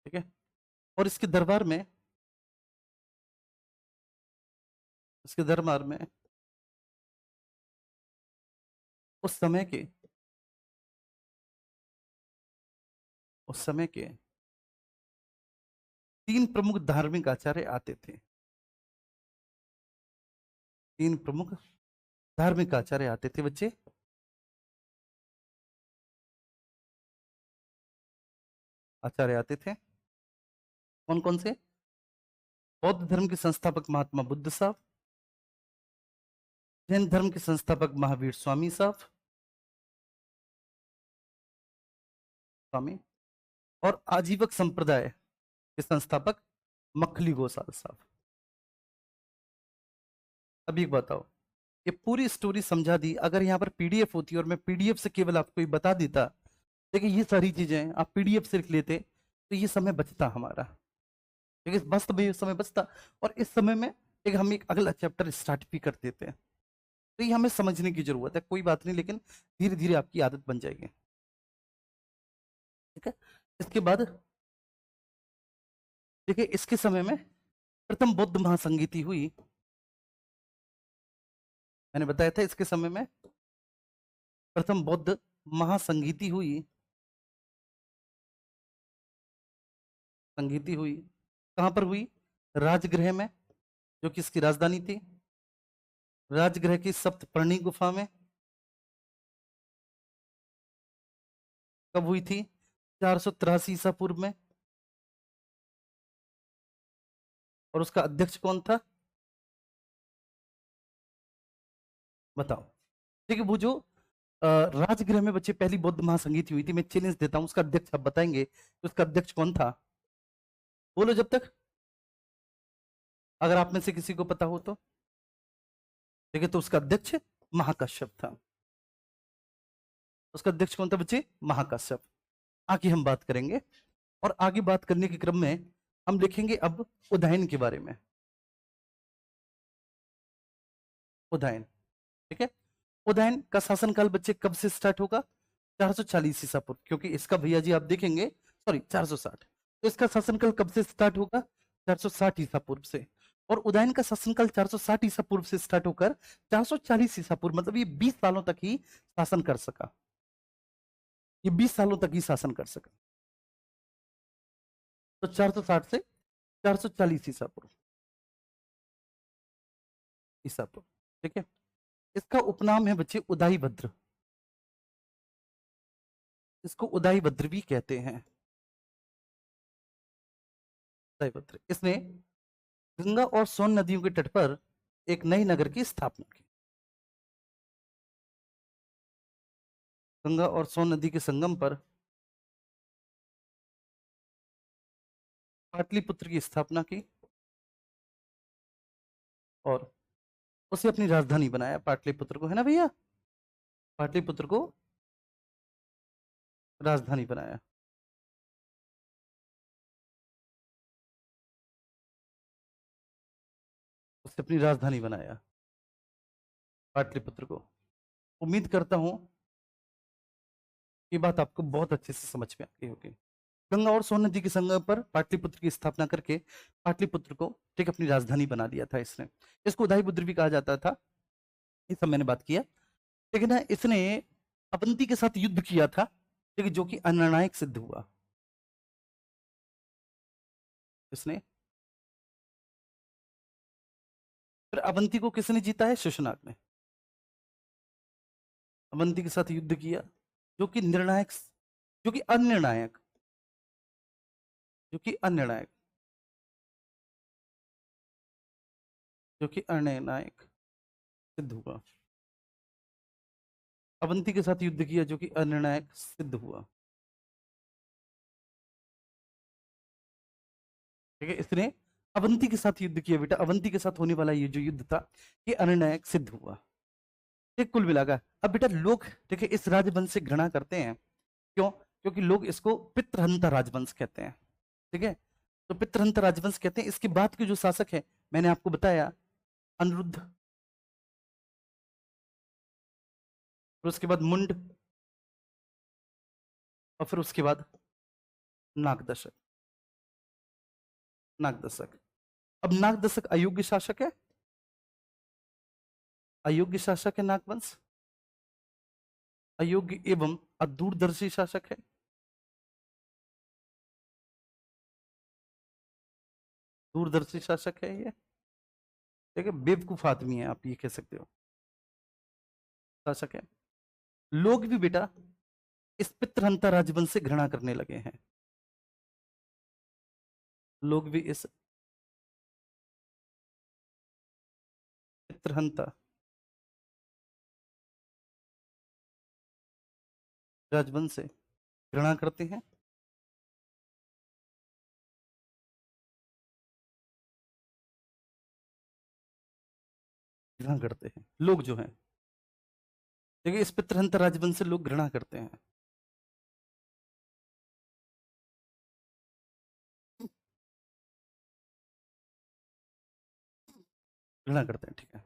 ठीक है, और इसके दरबार में, इसके दरबार में उस समय के, उस समय के तीन प्रमुख धार्मिक आचार्य आते थे, तीन प्रमुख धार्मिक आचार्य आते थे बच्चे। आचार्य आते थे, कौन कौन से? बौद्ध धर्म के संस्थापक महात्मा बुद्ध साहब, जैन धर्म के संस्थापक महावीर स्वामी साहब, स्वामी, और आजीवक संप्रदाय के संस्थापक मखली गोसाल साहब। अब एक बताओ, ये पूरी स्टोरी समझा दी, अगर यहाँ पर पीडीएफ होती और मैं पीडीएफ से केवल आपको ये बता देता, देखिए ये सारी चीजें आप पीडीएफ से लिख लेते, तो ये समय बचता हमारा, ठीक है, मस्त भाई समय बचता। और इस समय में एक हम एक अगला चैप्टर स्टार्ट भी कर देते हैं। तो ये हमें समझने की जरूरत है, कोई बात नहीं, लेकिन धीरे धीरे आपकी आदत बन जाएगी। ठीक है, इसके बाद देखिए इसके समय में प्रथम बौद्ध महासंगीति हुई, मैंने बताया था इसके समय में प्रथम बौद्ध महासंगीति हुई, संगीति हुई कहां पर हुई? राजगृह में, जो कि इसकी राजधानी थी, राजगृह की सप्तपर्णी गुफा में। कब हुई थी? 483 ईसा पूर्व में। और उसका अध्यक्ष कौन था बताओ? ठीक है, वो जो राजगृह में बच्चे पहली बौद्ध महासंगीति हुई थी, मैं चैलेंज देता हूं, उसका अध्यक्ष आप बताएंगे तो उसका अध्यक्ष कौन था? बोलो जब तक, अगर आप में से किसी को पता हो तो। ठीक है, तो उसका अध्यक्ष महाकश्यप था। उसका अध्यक्ष कौन था बच्चे? महाकश्यप। आगे हम बात करेंगे, और आगे बात करने के क्रम में हम लिखेंगे अब उदयन के बारे में। उदयन, ठीक है, उदयन का शासनकाल बच्चे कब से स्टार्ट होगा? 440 ईसा पूर्व, क्योंकि इसका भैया जी आप देखेंगे, सॉरी 460, तो इसका शासनकाल कब से स्टार्ट होगा? 460 ईसा पूर्व से। और उदयन का शासनकाल 460 ईसा पूर्व से स्टार्ट होकर 440 ईसा पूर्व, मतलब ये 20 सालों तक ही शासन कर सका, ये 20 सालों तक ही शासन कर सका। तो 460 से 440 ईसा पूर्व, ईसा पूर्व। ठीक है, इसका उपनाम है बच्चे उदयभद्र, इसको उदयभद्र भी कहते हैं, उदयभद्र। इसने गंगा और सोन नदियों के तट पर एक नए नगर की स्थापना की। गंगा और सोन नदी के संगम पर पाटलिपुत्र की स्थापना की और उसे अपनी राजधानी बनाया, पाटलिपुत्र को, है ना भैया, पाटलिपुत्र को राजधानी बनाया। उसे अपनी राजधानी बनाया पाटलिपुत्र को। उम्मीद करता हूं ये बात आपको बहुत अच्छे से समझ में आ गई होगी। गंगा और सोन नदी के संगम पर पाटलिपुत्र की स्थापना करके पाटलिपुत्र को ठीक अपनी राजधानी बना दिया था इसने। इसको उदयपुत्र भी कहा जाता था, ये सब मैंने बात किया। लेकिन ना इसने अवंती के साथ युद्ध किया था, ठीक है, जो कि अनिर्णायक सिद्ध हुआ। इसने फिर अवंती को किसने जीता है? शिशुनाग ने अवंती के साथ युद्ध किया, जो कि निर्णायक, जो कि अनिर्णायक, जो कि अनिर्णायक, जो कि अनिर्णायक सिद्ध हुआ। अवंती के साथ युद्ध किया जो कि अनिर्णायक सिद्ध हुआ। ठीक है, इसने अवंती के साथ युद्ध किया बेटा, अवंती के साथ होने वाला ये जो युद्ध था ये अनिर्णायक सिद्ध हुआ। ठीक, कुल मिलाकर अब बेटा लोग, ठीक है, इस राजवंश से घृणा करते हैं। क्यों? क्योंकि लोग इसको पितृहंता राजवंश कहते हैं। ठीक है, तो पितृहंता राजवंश कहते हैं। इसके बाद के जो शासक है मैंने आपको बताया अनिरुद्ध, फिर उसके बाद मुंड, और फिर उसके बाद नागदशक। नागदशक, अब नागदशक अयोग्य शासक है, अयोग्य शासक है नागवंश, अयोग्य एवं अदूरदर्शी शासक है। दूरदर्शी शासक है ये, ठीक है, बेवकूफ आदमी है आप ये कह सकते हो, शासक है। लोग भी बेटा इस पितृहंता राजवंश से घृणा करने लगे हैं। लोग भी इस पितृहंता राजवंश से घृणा करते हैं। घृणा करते हैं लोग जो हैं, देखिए इस पितृहंता राजवंश से लोग घृणा करते हैं। घृणा करते हैं, ठीक है।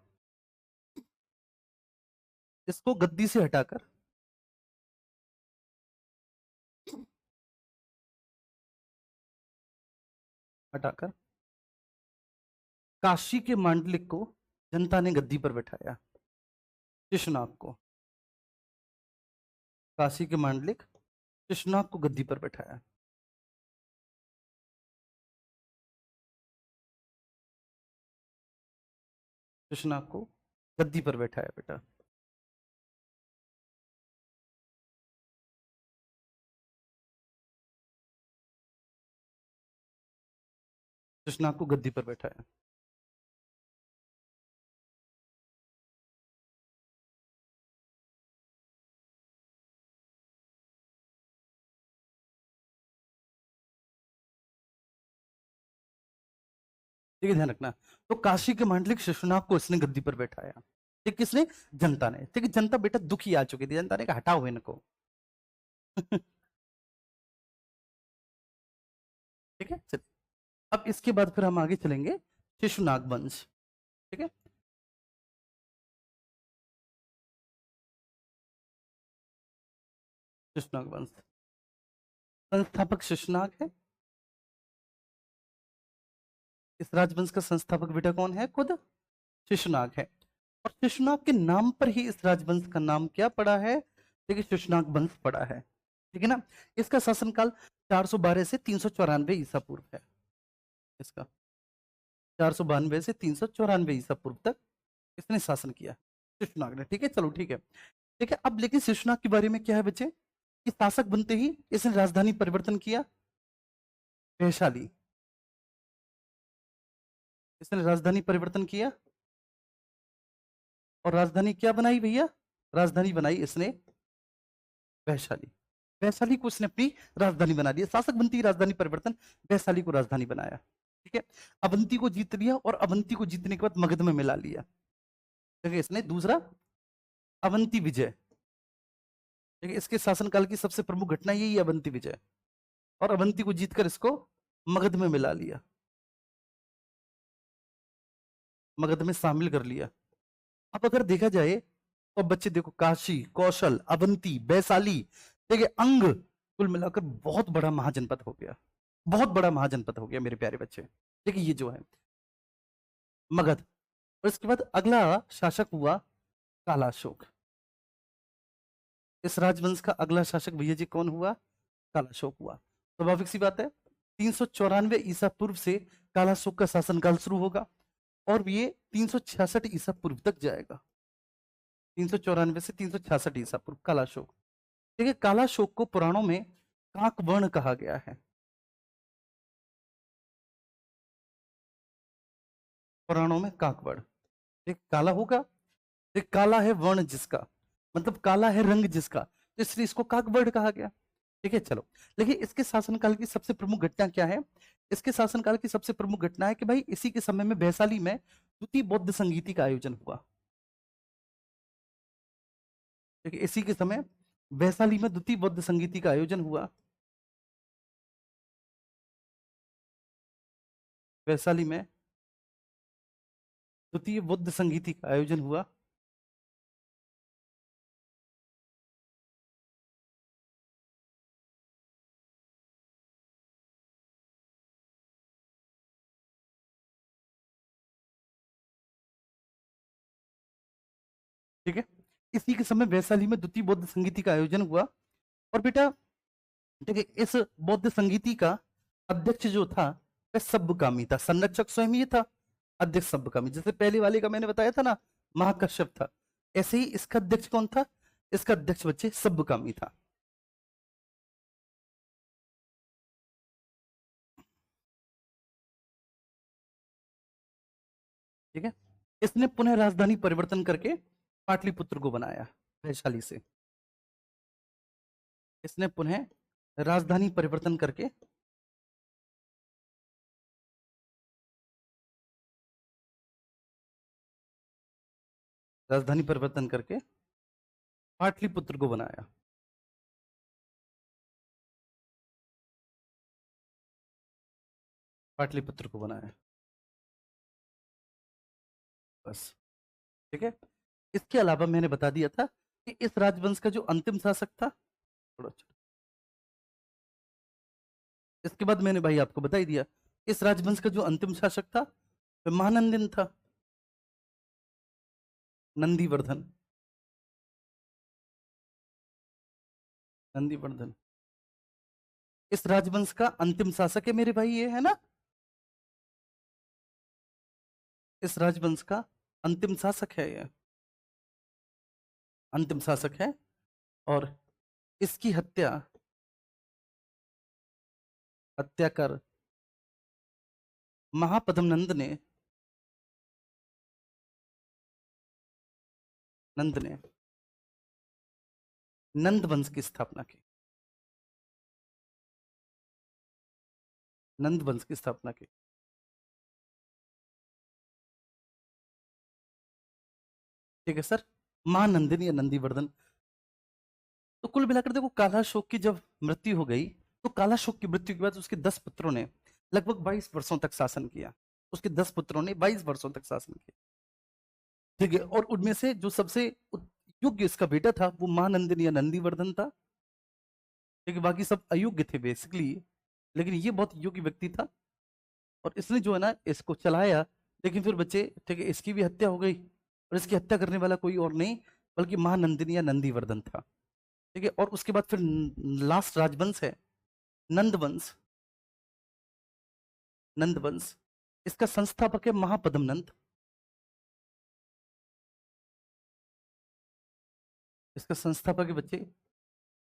इसको गद्दी से हटाकर हटाकर काशी के मांडलिक को जनता ने गद्दी पर बैठाया। शिशुनाग को, काशी के मांडलिक शिशुनाग को गद्दी पर बैठाया। शिशुनाग को गद्दी पर बैठाया बेटा। शिशुनाग को गद्दी पर बैठाया। ठीक है, ध्यान रखना। तो काशी के मांडलिक शिशुनाग को इसने गद्दी पर बैठाया। ठीक, किसने? जनता ने। ठीक है, जनता बेटा दुखी आ चुकी थी, जनता ने कहा हटाओ इनको। ठीक है, चलिए अब इसके बाद फिर हम आगे चलेंगे शिशुनाग वंश। ठीक है, शिशुनाग वंश, संस्थापक शिशुनाग है। इस राजवंश का संस्थापक बेटा कौन है? खुद शिशुनाग है। और शिशुनाग के नाम पर ही इस राजवंश का नाम क्या पड़ा है? देखिए शिशुनाग वंश पड़ा है। ठीक है ना। इसका शासनकाल 412 से 394 ईसा पूर्व है। इसका 492 से 394 ईसा पूर्व तक इसने शासन किया, शिशुनाग ने। ठीक है, चलो ठीक है। ठीक है, अब लेकिन शिशुनाग के बारे में क्या है बच्चे, कि शासक बनते ही इसने राजधानी परिवर्तन किया, वैशाली। इसने राजधानी परिवर्तन किया और राजधानी क्या बनाई भैया, राजधानी बनाई इसने वैशाली। वैशाली को इसने अपनी राजधानी बना दिया, शासक बनती ही राजधानी परिवर्तन, वैशाली को राजधानी बनाया। ठीक है, अवंती को जीत लिया और अवंती को जीतने के बाद मगध में मिला लिया। ठीक है, इसने दूसरा अवंती विजय। ठीक है, इसके शासनकाल की सबसे प्रमुख घटना यही है, अवंती विजय, और अवंती को जीतकर इसको मगध में मिला लिया, मगध में शामिल कर लिया। अब अगर देखा जाए तो बच्चे देखो, काशी, कौशल, अवंती, वैशाली, देखिए अंग, कुल मिलाकर बहुत बड़ा महाजनपद हो गया, बहुत बड़ा महाजनपद हो गया मेरे प्यारे बच्चे। देखिए ये जो है मगध। और इसके बाद अगला शासक हुआ कालाशोक। इस राजवंश का अगला शासक भैया जी कौन हुआ, कालाशोक हुआ। स्वाभाविक सी बात है, 394 ईसा पूर्व से कालाशोक का शासनकाल शुरू होगा और ये 366 ईसा पूर्व तक जाएगा। 394 से 366 ईसा पूर्व कालाशोक। देखिए कालाशोक को पुराणों में काकवर्ण कहा गया है। पुराणों में काकवर्ण, एक काला होगा, एक काला है वर्ण जिसका, मतलब काला है रंग जिसका, तो इसलिए इसको काकवर्ण कहा गया। ठीक है, चलो। लेकिन इसके शासनकाल की सबसे प्रमुख घटना क्या है, इसके शासनकाल की सबसे प्रमुख घटना है कि भाई इसी के समय में वैशाली में द्वितीय बौद्ध संगीति का आयोजन हुआ। ठीक है, इसी के समय वैशाली में द्वितीय बौद्ध संगीति का आयोजन हुआ। वैशाली में द्वितीय बौद्ध संगीति का आयोजन हुआ। ठीक है, इसी के समय वैशाली में द्वितीय बौद्ध संगीति का आयोजन हुआ। और बेटा ठीक है, इस बौद्ध संगीति का अध्यक्ष जो था वह सब्बकामी था, संरक्षक स्वयं ये था, अध्यक्ष सब्बकामी। जैसे पहले वाले का मैंने बताया था ना, महाकश्यप था, ऐसे ही इसका अध्यक्ष कौन था, इसका अध्यक्ष बच्चे सब्बकामी था। ठीक है, इसने पुनः राजधानी परिवर्तन करके पाटलिपुत्र को बनाया वैशाली से। इसने पुनः राजधानी परिवर्तन करके राजधानी परिवर्तन करके पाटलिपुत्र को बनाया। पाटलिपुत्र को बनाया, बस। ठीक है, इसके अलावा मैंने बता दिया था कि इस राजवंश का जो अंतिम शासक था, थोड़ा इसके बाद मैंने भाई आपको बता ही दिया, इस राजवंश का जो अंतिम शासक था वह महानंदन था, नंदीवर्धन, नंदीवर्धन इस राजवंश का अंतिम शासक है मेरे भाई, ये है ना, इस राजवंश का अंतिम शासक है ये, अंतिम शासक है। और इसकी हत्या हत्या कर महापद्म नंद ने नंद वंश की स्थापना की, नंद वंश की स्थापना की। ठीक है सर, महानंदिनी या नंदीवर्धन। तो कुल मिलाकर देखो, कालाशोक की जब मृत्यु हो गई, तो कालाशोक की मृत्यु के बाद उसके 10 पुत्रों ने लगभग 22 वर्षों तक शासन किया। उसके 10 पुत्रों ने 22 वर्षों तक शासन किया। ठीक है, और उनमें से जो सबसे योग्य इसका बेटा था वो महानंदिनी या नंदीवर्धन था। ठीक है, बाकी सब अयोग्य थे बेसिकली, लेकिन ये बहुत योग्य व्यक्ति था और इसने जो है ना इसको चलाया। लेकिन फिर बच्चे ठीक है, इसकी भी हत्या हो गई और इसकी हत्या करने वाला कोई और नहीं बल्कि महानंदिनी या नंदीवर्धन था। ठीक है, और उसके बाद फिर लास्ट राजवंश है नंदवंश। नंदवंश, इसका संस्थापक है महापद्म नंद। इसका संस्थापक है बच्चे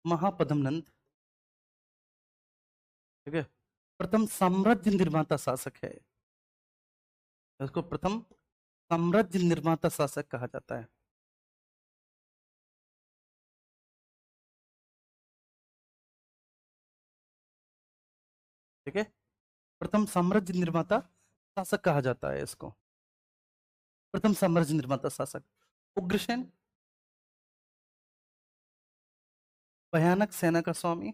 महापद्म नंद। ठीक है, प्रथम साम्राज्य निर्माता शासक है, इसको प्रथम साम्राज्य निर्माता शासक कहा जाता है। ठीक है, प्रथम साम्राज्य निर्माता शासक कहा जाता है इसको, प्रथम साम्राज्य निर्माता शासक। उग्रसेन भयानक सेना का स्वामी,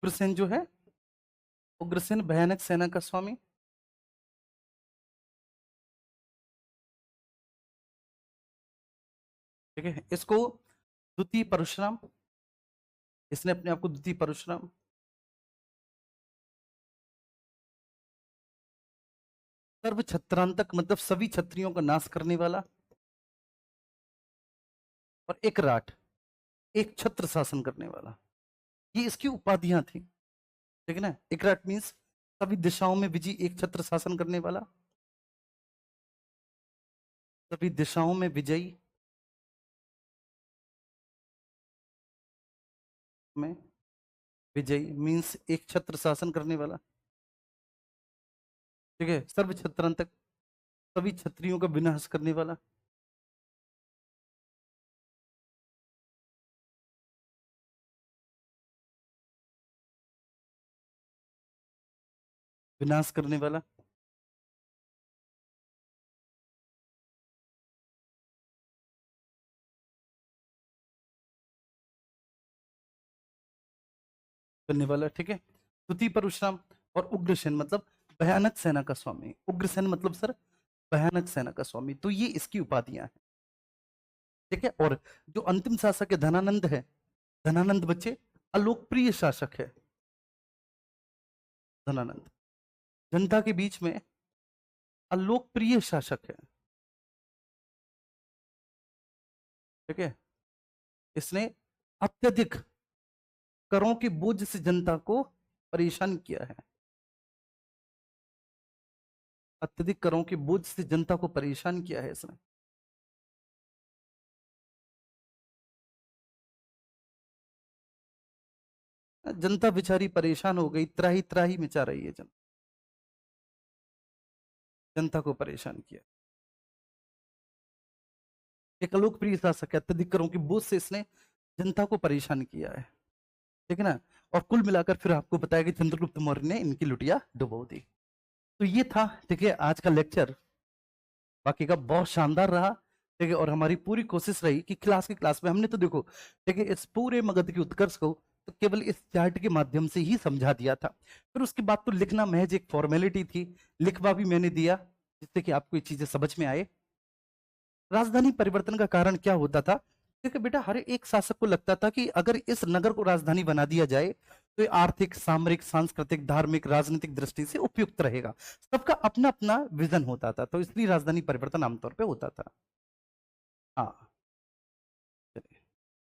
उग्रसेन जो है, उग्रसेन भयानक सेना का स्वामी। ठीक है, इसको द्वितीय परशुराम, इसने अपने आप को द्वितीय परशुराम। सर्व छत्रांतक मतलब सभी छत्रियों का नाश करने वाला, और एक राठ, एक छत्र शासन करने वाला, ये इसकी उपाधियां थी। ठीक है ना, एक राठ मीन्स सभी दिशाओं में विजयी, एक छत्र शासन करने वाला, सभी दिशाओं में विजयी में विजयी मीन्स एक छत्र शासन करने वाला। ठीक है, सर्व छत्रांतक सभी क्षत्रियों का विनाश करने वाला। विनाश करने वाला, करने वाला। ठीक है, द्वितीय परशुराम और उग्रसेन मतलब भयानक सेना का स्वामी। उग्रसेन मतलब सर भयानक सेना का स्वामी, तो ये इसकी उपाधियां हैं। ठीक है, और जो अंतिम शासक है धनानंद है, धनानंद बच्चे अलोकप्रिय शासक है। धनानंद जनता के बीच में अलोकप्रिय शासक है। ठीक है, इसने अत्यधिक करों के बोझ से जनता को परेशान किया है, अत्यधिक करों के बोझ से जनता को परेशान किया है इसने। जनता बेचारी परेशान हो गई, त्राही त्राही मचा रही है, जनता को परेशान किया। एक अलोकप्रिय शासक है, अत्यधिक करों की बोझ से इसने जनता को परेशान किया है। ठीक है ना, और कुल मिलाकर फिर आपको बताया कि चंद्रगुप्त मौर्य ने इनकी लुटिया डुबो दी। तो ये था, ठीक है, आज का लेक्चर बाकी का बहुत शानदार रहा। ठीक है, और हमारी पूरी कोशिश रही कि क्लास में हमने तो देखो, ठीक है, इस पूरे मगध के उत्कर्ष को तो केवल इस चार्ट के माध्यम से ही समझा दिया था। फिर उसके बाद तो लिखना महज एक फॉर्मेलिटी थी, लिखवा भी मैंने दिया जिससे कि आपको ये चीजें समझ में आए। राजधानी परिवर्तन का कारण क्या होता था? क्योंकि बेटा हर एक शासक को लगता था कि अगर इस नगर को राजधानी बना दिया जाए तो ये आर्थिक, सामरिक, सांस्कृतिक, धार्मिक, राजनीतिक दृष्टि से उपयुक्त रहेगा। सबका अपना अपना विजन होता था, तो इसलिए राजधानी परिवर्तन आमतौर पे होता था। हाँ,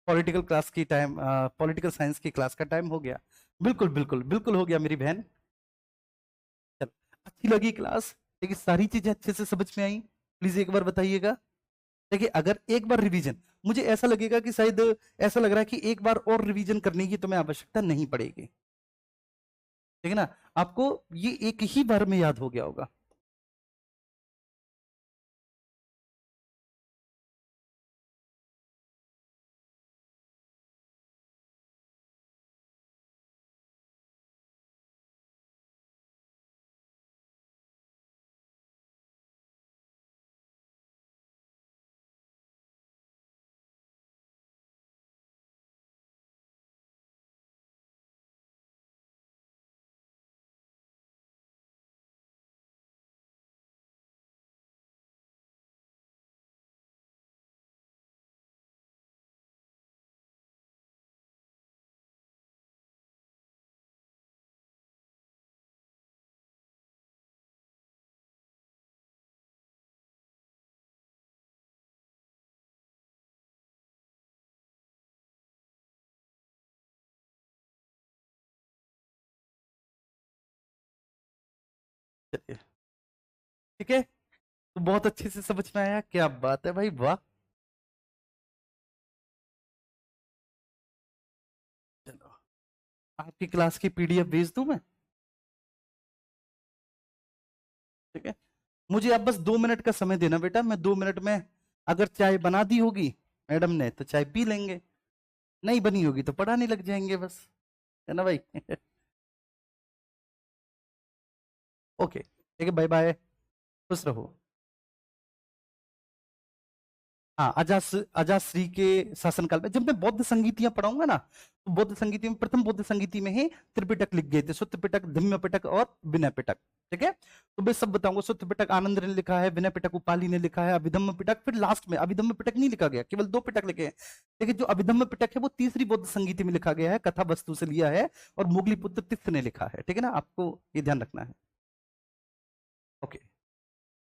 पॉलिटिकल क्लास की टाइम, पॉलिटिकल साइंस की क्लास का टाइम हो गया। बिल्कुल बिल्कुल बिल्कुल हो गया मेरी बहन। चल, अच्छी लगी क्लास? देखिए सारी चीजें अच्छे से समझ में आई? प्लीज एक बार बताइएगा। देखिए अगर एक बार रिवीजन, मुझे ऐसा लगेगा कि शायद ऐसा लग रहा है कि एक बार और रिवीजन करने की तुम्हें आवश्यकता नहीं पड़ेगी। ठीक है ना, आपको ये एक ही बार में याद हो गया होगा। चलिए ठीक है, तो बहुत अच्छे से समझ में आया, क्या बात है भाई, वाह। चलो आपकी क्लास की पीडीएफ भेज दूं मैं, ठीक है। मुझे आप बस 2 मिनट का समय देना बेटा, मैं 2 मिनट में, अगर चाय बना दी होगी मैडम ने तो चाय पी लेंगे, नहीं बनी होगी तो पढ़ाने लग जाएंगे बस, है ना भाई। ओके ठीक है, बाय बाय, खुश रहो। हाँ, अजाश्री के शासनकाल में, जब मैं बौद्ध संगीतियां पढ़ाऊंगा ना, तो बौद्ध संगीति में, प्रथम बौद्ध संगीति में ही त्रिपिटक लिख गए थे, सुत्त पिटक, धम्म पिटक और विनय पिटक, ठीक है। तो मैं सब बताऊंगा, सुत्त पिटक आनंद ने लिखा है, विनय पिटक उपाली ने लिखा है, अभिधम्म पिटक, फिर लास्ट में अभिधम्म पिटक नहीं लिखा गया, केवल 2 पिटक लिखे हैं, लेकिन जो अभिधम्म पिटक है वो तीसरी बौद्ध संगीति में लिखा गया है, कथा वस्तु से लिया है, और मुगली पुत्र तीर्थ ने लिखा है, ठीक है ना, आपको ये ध्यान रखना है।